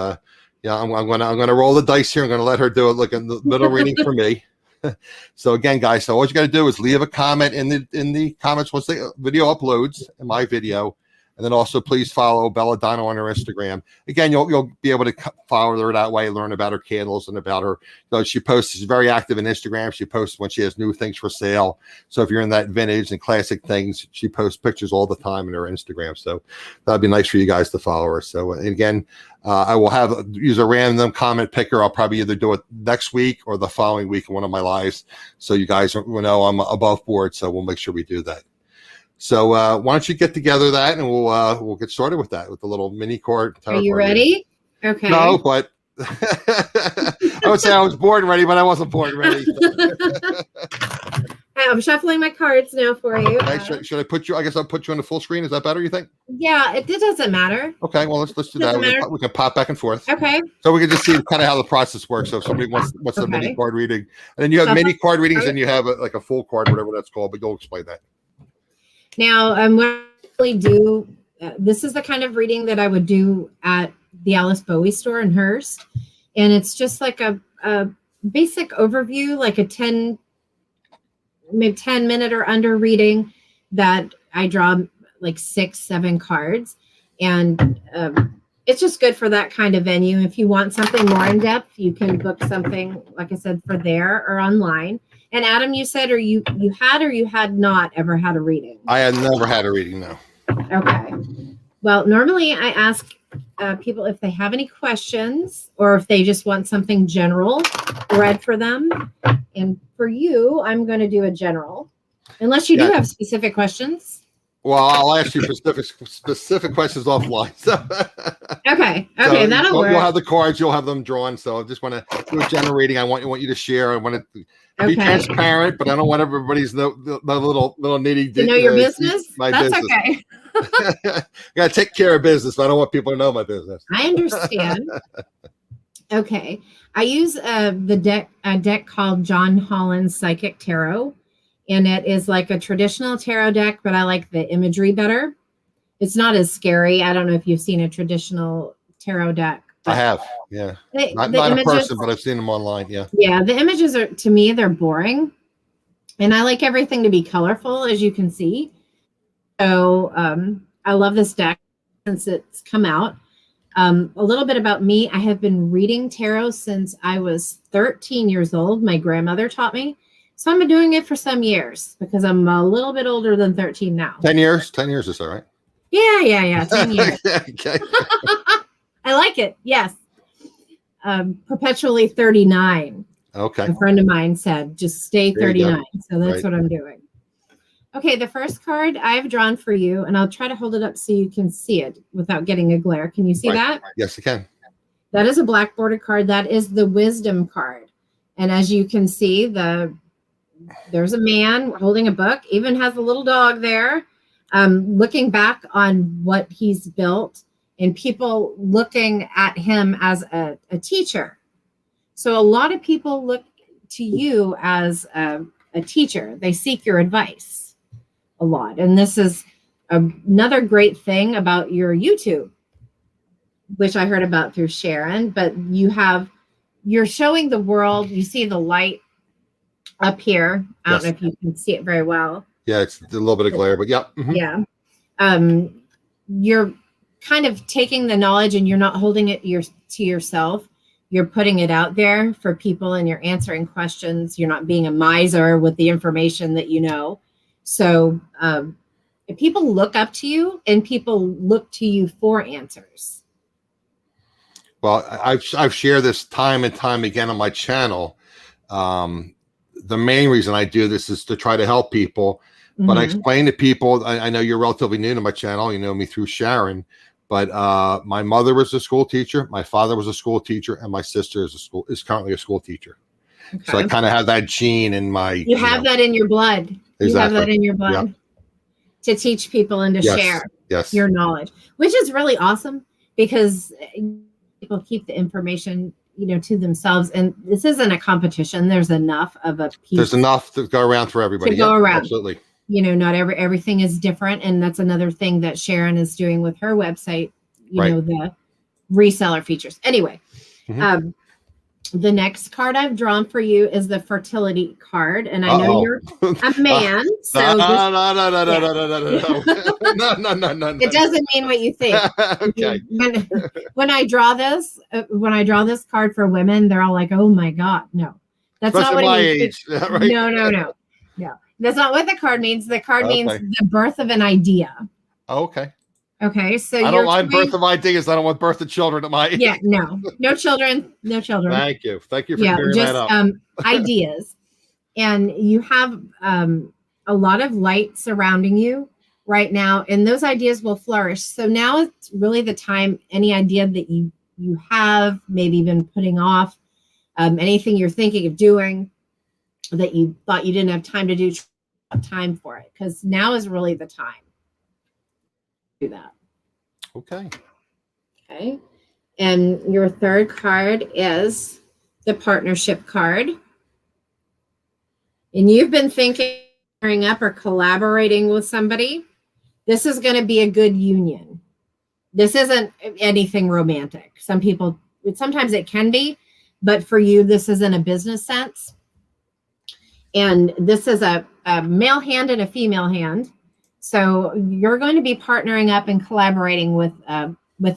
I'm gonna roll the dice here. I'm gonna let her do it, like a little reading for me. So again, guys, so all you got to do is leave a comment in the comments once the video uploads in my video. And then also please follow BellaDonna on her Instagram. Again, you'll be able to follow her that way, learn about her candles and about her. She posts, she's very active in Instagram. She posts when she has new things for sale. So if you're in that vintage and classic things, she posts pictures all the time in her Instagram. So that'd be nice for you guys to follow her. So again, I will use a random comment picker. I'll probably either do it next week or the following week in one of my lives. So you guys will know I'm above board. So we'll make sure we do that. So why don't you get together that, and we'll get started with that, with the little mini card. Are you ready? Okay. No, but I would say I was born ready, but I wasn't born ready. I'm shuffling my cards now for you. Okay, should I put you? I guess I'll put you on the full screen. Is that better, you think? Yeah, it doesn't matter. Okay, well let's do that. We can pop back and forth. Okay. So we can just see kind of how the process works. So if somebody wants a mini card reading, and then you have mini card readings, and you have like a full card, whatever that's called. But you'll explain that. Now, what I really do, this is the kind of reading that I would do at the Bowie store in Hurst. And it's just like a basic overview, like a maybe 10 minute or under reading that I draw like 6-7 cards. And it's just good for that kind of venue. If you want something more in depth, you can book something, like I said, for there or online. And Adam, you said, or you had not ever had a reading? I had never had a reading, no. Okay. Well, normally I ask people if they have any questions or if they just want something general read for them. And for you, I'm going to do a general, unless you do have specific questions. Well, I'll ask you specific questions offline. So. Okay, so that'll work. You'll have the cards, you'll have them drawn. So I just want to do a general reading. I want you to share. I want to be transparent, but I don't want everybody's the little nitty. To know your business. That's business. Okay. I gotta take care of business, but I don't want people to know my business. I understand. Okay, I use a deck called John Holland's Psychic Tarot. And it is like a traditional tarot deck, but I like the imagery better. It's not as scary. I don't know if you've seen a traditional tarot deck. I have, yeah. Not in person, but I've seen them online, yeah. Yeah, the images are, to me, they're boring. And I like everything to be colorful, as you can see. So I love this deck since it's come out. A little bit about me. I have been reading tarot since I was 13 years old. My grandmother taught me. So I've been doing it for some years because I'm a little bit older than 13 now. 10 years? 10 years is all right. Yeah. 10 years. Okay. I like it. Yes. Perpetually 39. Okay. A friend of mine said, just stay 39. So that's right. What I'm doing. Okay. The first card I've drawn for you, and I'll try to hold it up so you can see it without getting a glare. Can you see that? Yes, I can. That is a black bordered card. That is the wisdom card. And as you can see, there's a man holding a book, even has a little dog there, looking back on what he's built and people looking at him as a teacher. So a lot of people look to you as a teacher. They seek your advice a lot. And this is another great thing about your YouTube, which I heard about through Sharon, but you're showing the world, you see the light up here. I don't Yes. know if you can see it very well. Yeah, it's a little bit of glare, but yeah. Yeah. You're kind of taking the knowledge and you're not holding it to yourself. You're putting it out there for people and you're answering questions. You're not being a miser with the information that you know. So if people look up to you and people look to you for answers. Well, I've shared this time and time again on my channel. The main reason I do this is to try to help people. But I explain to people, I know you're relatively new to my channel. You know me through Sharon. But my mother was a school teacher. My father was a school teacher. And my sister is currently a school teacher. Okay. So I kind of have that gene in my... You have that in your blood. Exactly. You have that in your blood to teach people and to share your knowledge, which is really awesome because people keep the information, you know, to themselves. And this isn't a competition. There's enough of a piece. There's enough to go around for everybody. To go around. Absolutely. You know, not everything is different. And that's another thing that Sharon is doing with her website, you know, the reseller features. Anyway, the next card I've drawn for you is the fertility card. And I know you're a man. So no. It doesn't mean what you think. Okay. When I draw this card for women, they're all like, oh my God, no. That's Especially not what it means. Right? No. That's not what the card means. The card means the birth of an idea. Okay. Okay. So I don't want birth of ideas. I don't want birth of children at my age. Yeah, no children. Thank you for clearing that up. Ideas. And you have a lot of light surrounding you right now, and those ideas will flourish. So now it's really the time, any idea that you have maybe been putting off, anything you're thinking of doing that you thought you didn't have time to do, time for it, because now is really the time to do that. Okay. And your third card is the partnership card. And you've been thinking up or collaborating with somebody. This is going to be a good union. This isn't anything romantic. Sometimes it can be, but for you, this is in a business sense. And this is a male hand and a female hand. So you're going to be partnering up and collaborating with a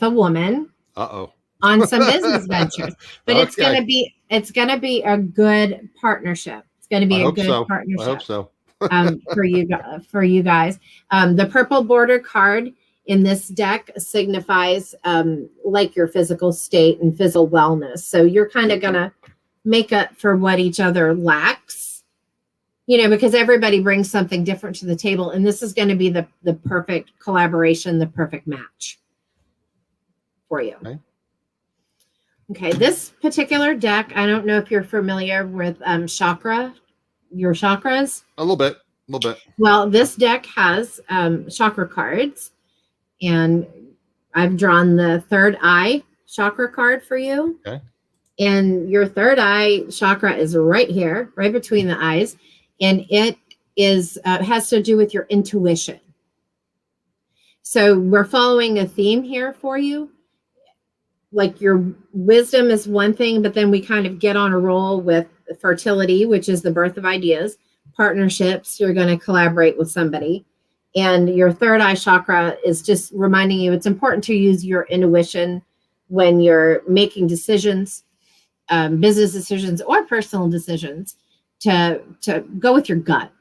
woman on some business ventures. But it's going to be a good partnership. It's going to be a good partnership. I hope so. For you guys. The purple border card in this deck signifies like your physical state and physical wellness. So you're kind of going to make up for what each other lacks. You know, because everybody brings something different to the table. And this is going to be the perfect collaboration, the perfect match for you. Okay, this particular deck, I don't know if you're familiar with your chakras. A little bit. Well, this deck has chakra cards. And I've drawn the third eye chakra card for you. Okay. And your third eye chakra is right here, right between the eyes. And it has to do with your intuition. So we're following a theme here for you. Like your wisdom is one thing, but then we kind of get on a roll with fertility, which is the birth of ideas, partnerships, you're going to collaborate with somebody. And your third eye chakra is just reminding you it's important to use your intuition when you're making decisions, business decisions or personal decisions. To go with your gut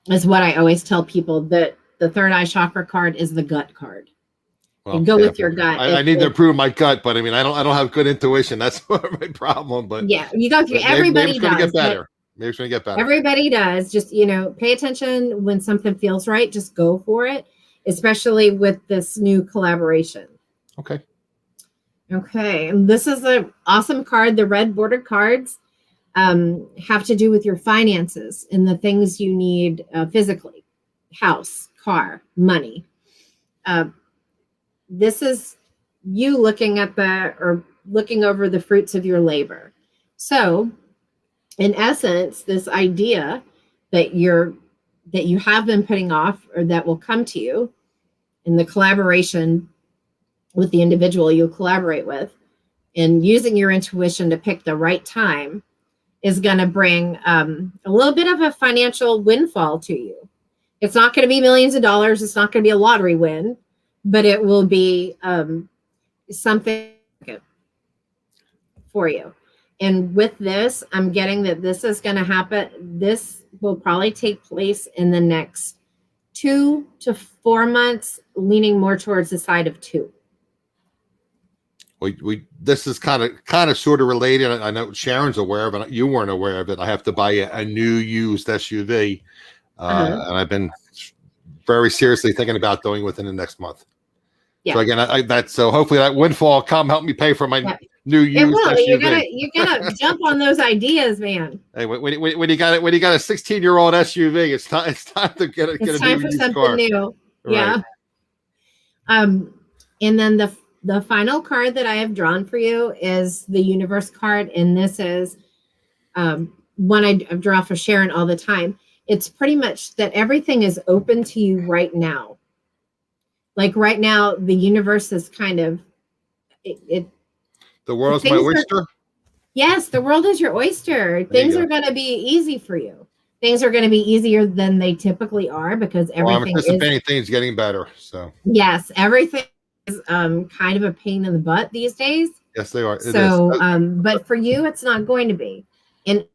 is what I always tell people, that the third eye chakra card is the gut card. Well, go with your gut. I need to improve my gut, but I mean, I don't have good intuition. That's my problem. But yeah, you go through. Everybody does. Get better. Maybe it's going to get better. Everybody does. Just, you know, pay attention when something feels right. Just go for it, especially with this new collaboration. Okay. And this is an awesome card. The red bordered cards have to do with your finances and the things you need physically, house, car, money. This is you looking over the fruits of your labor. So in essence, this idea that you have been putting off or that will come to you in the collaboration with the individual you'll collaborate with, and using your intuition to pick the right time is going to bring a little bit of a financial windfall to you. It's not going to be millions of dollars. It's not going to be a lottery win, but it will be something for you. And with this, I'm getting that this is going to happen. This will probably take place in the next 2 to 4 months, leaning more towards the side of 2. This is kind of sort of related. I know Sharon's aware of it. You weren't aware of it. I have to buy a new used SUV, and I've been very seriously thinking about doing within the next month. Yeah. So again, so hopefully that windfall come help me pay for my new used SUV. You gotta jump on those ideas, man. Hey, when you got a 16-year-old SUV, it's time to get a time for something car. New. Right. Yeah. And then the final card that I have drawn for you is the universe card, and this is one I draw for Sharon all the time. It's pretty much that everything is open to you right now. Like right now, the universe is kind of the world's my oyster. Yes, the world is your oyster. Things are going to be easy for you. Things are going to be easier than they typically are because everything I'm anticipating things getting better. So yes, everything is kind of a pain in the butt these days. Yes, they are. So, but for you, it's not going to be. And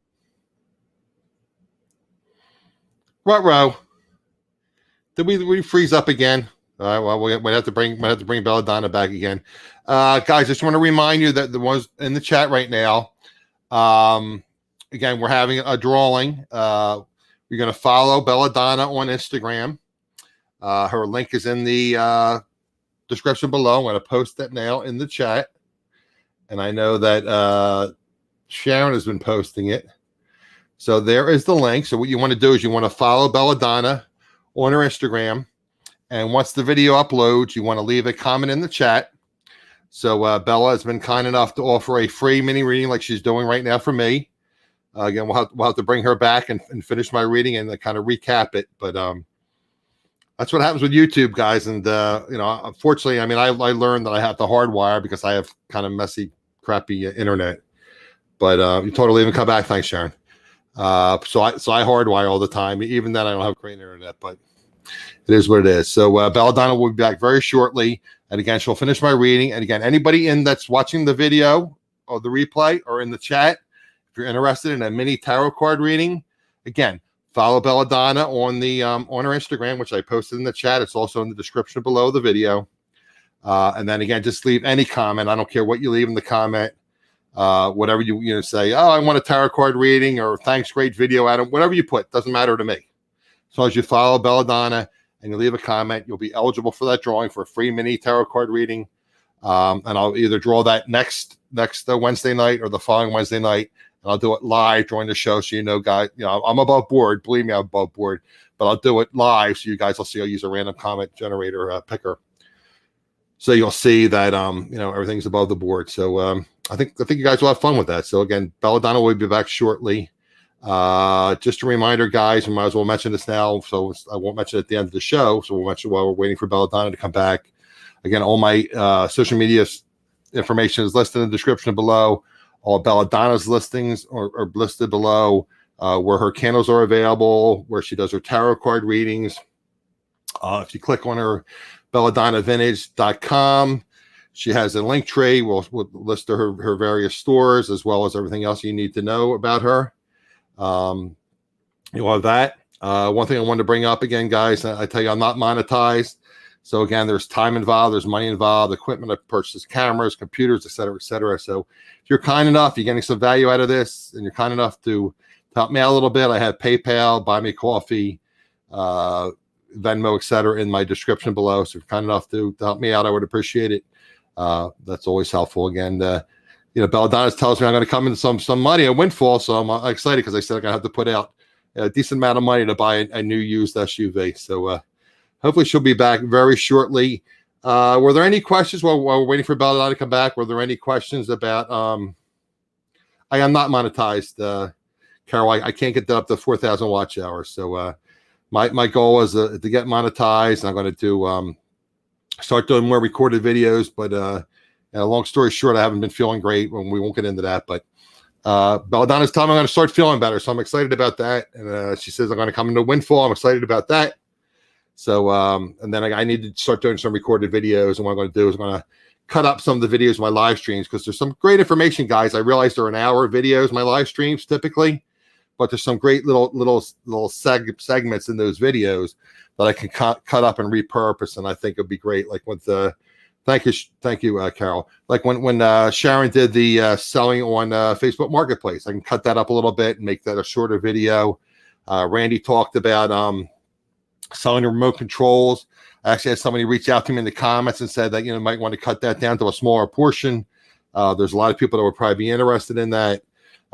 row. Did we freeze up again? All right, well, we have to bring BellaDonna back again. Guys, just want to remind you that the ones in the chat right now, again, we're having a drawing. You're going to follow BellaDonna on Instagram. Her link is in the description below. I'm going to post that now in the chat. And I know that Sharon has been posting it. So there is the link. So what you want to do is you want to follow BellaDonna on her Instagram. And once the video uploads, you want to leave a comment in the chat. So Bella has been kind enough to offer a free mini reading like she's doing right now for me. Again, we'll have to bring her back and finish my reading and kind of recap it. But that's what happens with YouTube, guys. And, unfortunately, I mean, I learned that I have to hardwire because I have kind of messy, crappy internet. But you totally even come back. Thanks, Sharon. So I hardwire all the time. Even then, I don't have great internet, but it is what it is. So BellaDonna will be back very shortly. And again, she'll finish my reading. And again, anybody that's watching the video or the replay or in the chat, if you're interested in a mini tarot card reading, again, follow BellaDonna on her Instagram, which I posted in the chat. It's also in the description below the video. And then again, just leave any comment. I don't care what you leave in the comment. Whatever you say, oh, I want a tarot card reading, or thanks, great video, Adam. Whatever you put, doesn't matter to me. As long as you follow BellaDonna and you leave a comment, you'll be eligible for that drawing for a free mini tarot card reading. And I'll either draw that next Wednesday night or the following Wednesday night. And I'll do it live during the show. So, guys, I'm above board. Believe me, I'm above board. But I'll do it live so you guys will see. I'll use a random comment generator picker. So you'll see that, everything's above the board. So I think you guys will have fun with that. So again, BellaDonna will be back shortly. Just a reminder, guys, we might as well mention this now. So I won't mention it at the end of the show. So we'll mention while we're waiting for BellaDonna to come back. Again, all my social media information is listed in the description below. All BellaDonna's listings are listed below, where her candles are available, where she does her tarot card readings. If you click on her BellaDonnaVintage.com, she has a link tree. We'll list her various stores as well as everything else you need to know about her. You'll have that. One thing I wanted to bring up again, guys, I tell you, I'm not monetized. So again, there's time involved, there's money involved, equipment, I purchased cameras, computers, et cetera, et cetera. So if you're kind enough, you're getting some value out of this, and you're kind enough to help me out a little bit, I have PayPal, Buy Me Coffee, Venmo, et cetera, in my description below. So if you're kind enough to help me out, I would appreciate it. That's always helpful. Again, BellaDonna tells me I'm going to come in some money, a windfall. So I'm excited because I said I'm going to have to put out a decent amount of money to buy a new used SUV. So hopefully she'll be back very shortly. Were there any questions while we're waiting for BellaDonna to come back? Were there any questions about, I am not monetized, Carol. I can't get that up to 4,000 watch hours. So my goal is to get monetized. I'm going to start doing more recorded videos, but long story short, I haven't been feeling great, and we won't get into that, but BellaDonna's telling me I'm going to start feeling better, so I'm excited about that. And she says I'm going to come into windfall. I'm excited about that. So, and then I need to start doing some recorded videos. And what I'm going to do is I'm going to cut up some of the videos of my live streams, because there's some great information, guys. I realize they're an hour videos, my live streams typically, but there's some great little segments in those videos that I can cut up and repurpose. And I think it'd be great. Like with the, thank you, Carol. Like when Sharon did the selling on Facebook Marketplace, I can cut that up a little bit and make that a shorter video. Randy talked about selling the remote controls. I actually had somebody reach out to me in the comments and said that, might want to cut that down to a smaller portion. There's a lot of people that would probably be interested in that.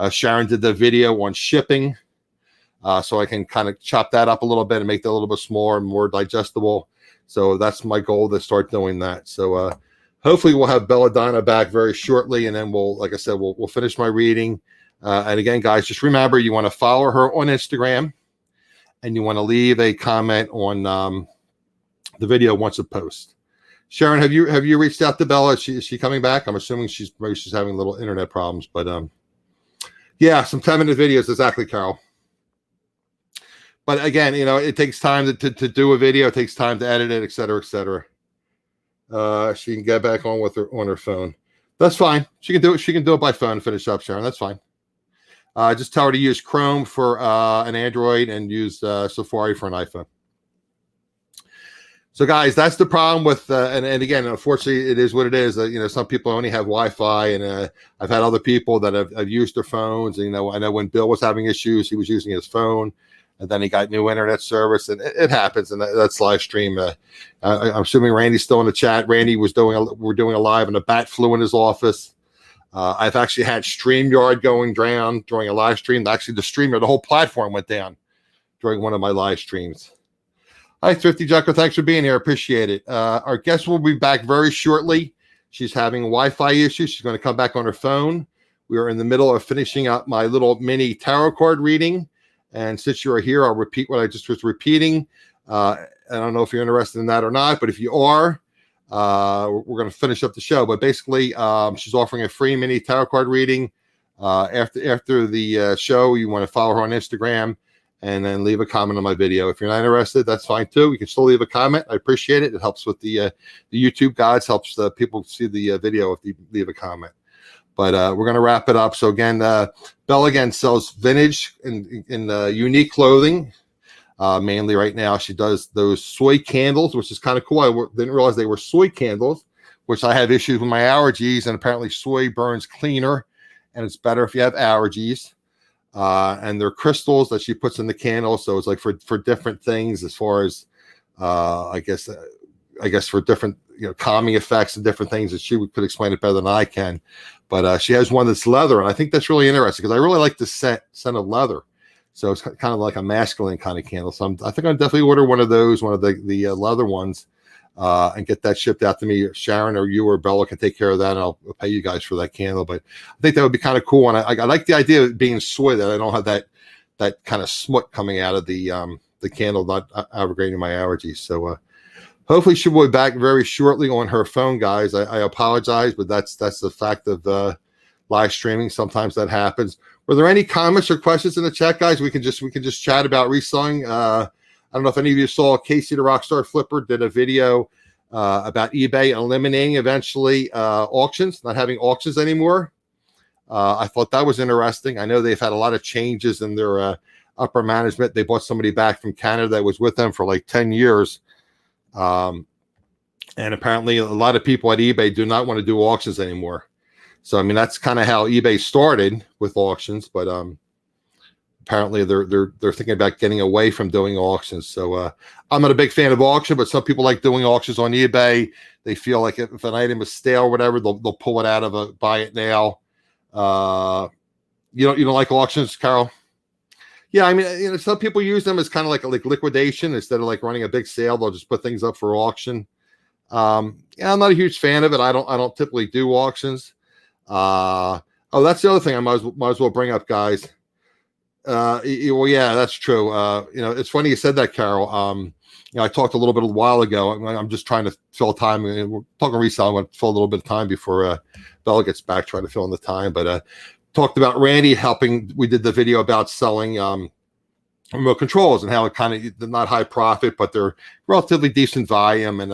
Sharon did the video on shipping. So I can kind of chop that up a little bit and make that a little bit smaller and more digestible. So that's my goal, to start doing that. So hopefully we'll have BellaDonna back very shortly. And then like I said, we'll finish my reading. And again, guys, just remember, you want to follow her on Instagram, and you want to leave a comment on the video once it posts. Sharon, have you reached out to Bella? Is she coming back? I'm assuming she's having little internet problems, but yeah, some 10-minute videos, exactly, Carol. But again, it takes time to do a video. It takes time to edit it, et cetera, et cetera. She can get back on on her phone. That's fine. She can do it. She can do it by phone and finish up, Sharon. That's fine. Just tell her to use Chrome for an Android and use Safari for an iPhone. So, guys, that's the problem with, and again, unfortunately, it is what it is. Some people only have Wi-Fi, and I've had other people that have used their phones. And, I know when Bill was having issues, he was using his phone, and then he got new internet service, and it happens, and that's live stream. I'm assuming Randy's still in the chat. Randy we're doing a live, and a bat flew in his office. I've actually had StreamYard going down during a live stream. Actually, the whole platform went down during one of my live streams. Hi, Thrifty Junker. Thanks for being here. Appreciate it. Our guest will be back very shortly. She's having Wi-Fi issues. She's going to come back on her phone. We are in the middle of finishing up my little mini tarot card reading. And since you are here, I'll repeat what I just was repeating. I don't know if you're interested in that or not, but if you are, we're going to finish up the show. But basically, she's offering a free mini tarot card reading. After the show, you want to follow her on Instagram and then leave a comment on my video. If you're not interested, that's fine too. You can still leave a comment. I appreciate it. It helps with the YouTube guides, helps the people see the video if you leave a comment. But we're going to wrap it up. So again, Bella again sells vintage in unique clothing. Mainly right now, she does those soy candles, which is kind of cool. I didn't realize they were soy candles, which I have issues with my allergies, and apparently soy burns cleaner, and it's better if you have allergies. And they're crystals that she puts in the candle, so it's like for different things, as far as I guess for different calming effects and different things that she could explain it better than I can. But she has one that's leather, and I think that's really interesting because I really like the scent of leather. So it's kind of like a masculine kind of candle. So I think I'll definitely order one of those, one of the leather ones, and get that shipped out to me. Sharon or you or Bella can take care of that, and I'll pay you guys for that candle. But I think that would be kind of cool. And I like the idea of it being soy, that I don't have that kind of smut coming out of the candle, not aggravating my allergies. So hopefully she will be back very shortly on her phone, guys. I apologize, but that's the fact of live streaming. Sometimes that happens. Were there any comments or questions in the chat, guys? We can just chat about reselling. I don't know if any of you saw Casey the Rockstar Flipper did a video about eBay eliminating eventually auctions, not having auctions anymore. I thought that was interesting. I know they've had a lot of changes in their upper management. They bought somebody back from Canada that was with them for like 10 years. And apparently a lot of people at eBay do not want to do auctions anymore. So, I mean, that's kind of how eBay started with auctions, but apparently they're thinking about getting away from doing auctions. So I'm not a big fan of auction, but some people like doing auctions on eBay. They feel like if an item is stale or whatever, they'll pull it out of a buy it now. You don't like auctions, Carol? Yeah, I mean, some people use them as kind of like liquidation instead of like running a big sale. They'll just put things up for auction. Yeah, I'm not a huge fan of it. I don't typically do auctions. Oh, that's the other thing I might as well bring up, guys. Well, yeah, that's true. It's funny you said that, Carol. I talked a little bit a while ago. I'm just trying to fill time. We're talking reselling. I want to fill a little bit of time before Bella gets back, trying to fill in the time. But talked about Randy helping. We did the video about selling remote controls and how it kind of, they're not high profit, but they're relatively decent volume. And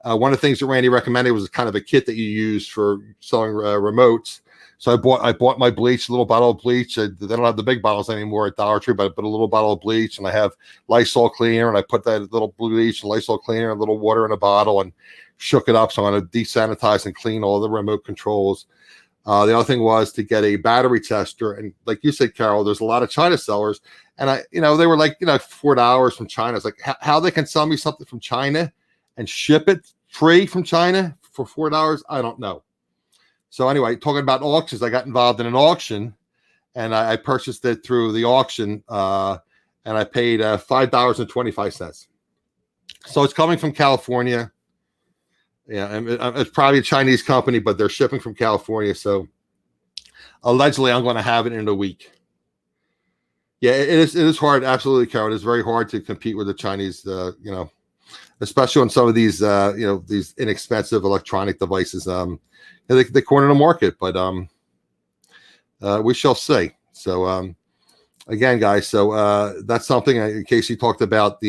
one of the things that Randy recommended was kind of a kit that you use for selling remotes. So I bought my bleach, a little bottle of bleach. They don't have the big bottles anymore at Dollar Tree, but a little bottle of bleach, and I have Lysol cleaner, and I put that little bleach and Lysol cleaner and a little water in a bottle and shook it up. So I'm going to desanitize and clean all the remote controls. The other thing was to get a battery tester, and like you said, Carol, there's a lot of China sellers, and they were like, $4 from China. It's like how they can sell me something from China and ship it free from China for $4. I don't know. So anyway, talking about auctions, I got involved in an auction, and I purchased it through the auction, and I paid $5.25. So it's coming from California. Yeah, and it's probably a Chinese company, but they're shipping from California. So allegedly, I'm going to have it in a week. Yeah, it is hard. Absolutely, Carol. It is very hard to compete with the Chinese, especially on some of these, these inexpensive electronic devices. They corner the market, but we shall see. So again, guys, so that's something. In case you talked about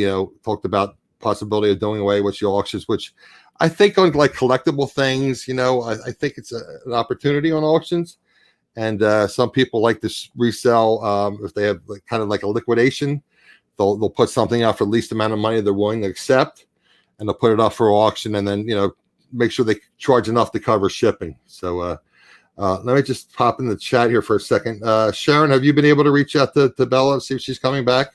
possibility of doing away with your auctions, which I think on like collectible things, I think it's an opportunity on auctions, and some people like to resell if they have kind of like a liquidation. They'll put something out for the least amount of money they're willing to accept, and they'll put it up for auction, and then make sure they charge enough to cover shipping. So let me just pop in the chat here for a second. Sharon, have you been able to reach out to Bella, see if she's coming back?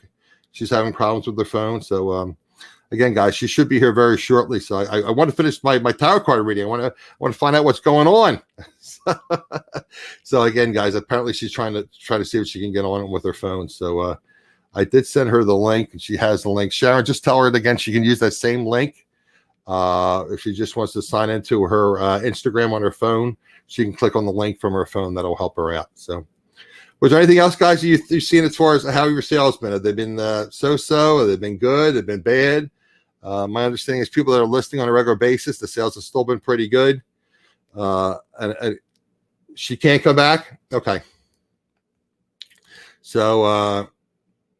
She's having problems with her phone. So again, guys, she should be here very shortly. So I want to finish my tarot card reading. I want to find out what's going on. So again, guys, apparently she's trying to see if she can get on with her phone. So I did send her the link, and she has the link. Sharon, just tell her again she can use that same link. If she just wants to sign into her Instagram on her phone, she can click on the link from her phone. That'll help her out. So was there anything else, guys, you've seen as far as how your sales been? Have they been so-so? Have they been good? Have they been bad? My understanding is people that are listing on a regular basis, the sales have still been pretty good. And she can't come back? Okay. So,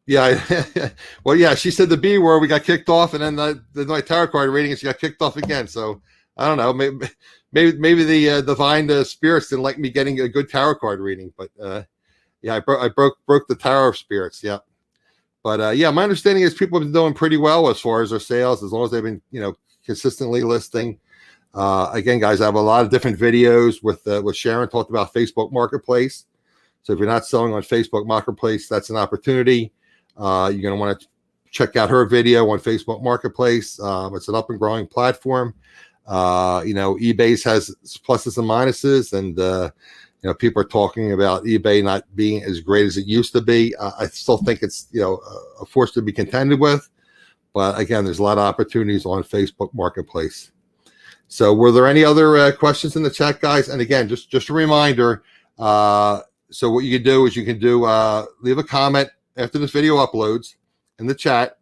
yeah. Well, yeah, she said the B word, we got kicked off, and then my tarot card reading, and she got kicked off again. So I don't know. Maybe the divine spirits didn't like me getting a good tarot card reading, but yeah, I broke the tarot of spirits. Yeah, but yeah, my understanding is people have been doing pretty well as far as their sales, as long as they've been consistently listing. Again, guys, I have a lot of different videos with Sharon talked about Facebook Marketplace. So if you're not selling on Facebook Marketplace, that's an opportunity. You're going to want to check out her video on Facebook Marketplace. It's an up and growing platform. eBay has pluses and minuses, and people are talking about eBay not being as great as it used to be. I still think it's a force to be contended with, but again, there's a lot of opportunities on Facebook Marketplace. So were there any other questions in the chat, guys? And again, just a reminder. So what you can do is leave a comment after this video uploads in the chat,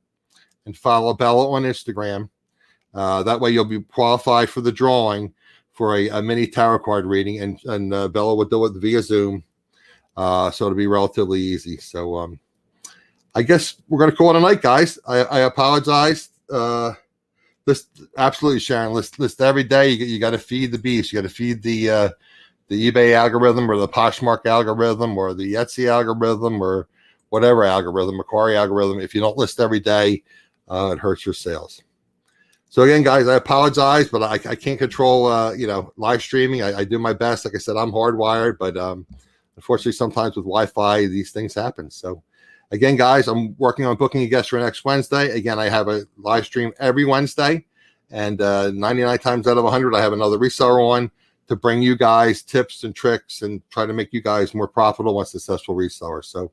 and follow Bella on Instagram. That way you'll be qualified for the drawing for a mini tarot card reading, and Bella will do it via Zoom. So it'll be relatively easy. So I guess we're going to call it a night, guys. I apologize. Absolutely, Sharon. List every day. You got to feed the beast. You got to feed the eBay algorithm, or the Poshmark algorithm, or the Etsy algorithm, or whatever algorithm, Macquarie algorithm. If you don't list every day, it hurts your sales. So again, guys, I apologize, but I can't control live streaming. I do my best. Like I said, I'm hardwired, but unfortunately, sometimes with Wi-Fi, these things happen. So again, guys, I'm working on booking a guest for next Wednesday. Again, I have a live stream every Wednesday, and 99 times out of 100, I have another reseller on to bring you guys tips and tricks and try to make you guys more profitable and successful resellers. So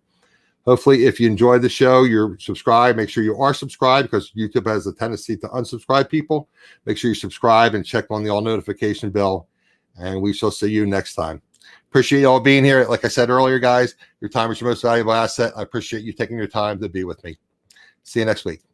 hopefully, if you enjoyed the show, you're subscribed. Make sure you are subscribed, because YouTube has a tendency to unsubscribe people. Make sure you subscribe and check on the all notification bell, and we shall see you next time. Appreciate you all being here. Like I said earlier, guys, your time is your most valuable asset. I appreciate you taking your time to be with me. See you next week.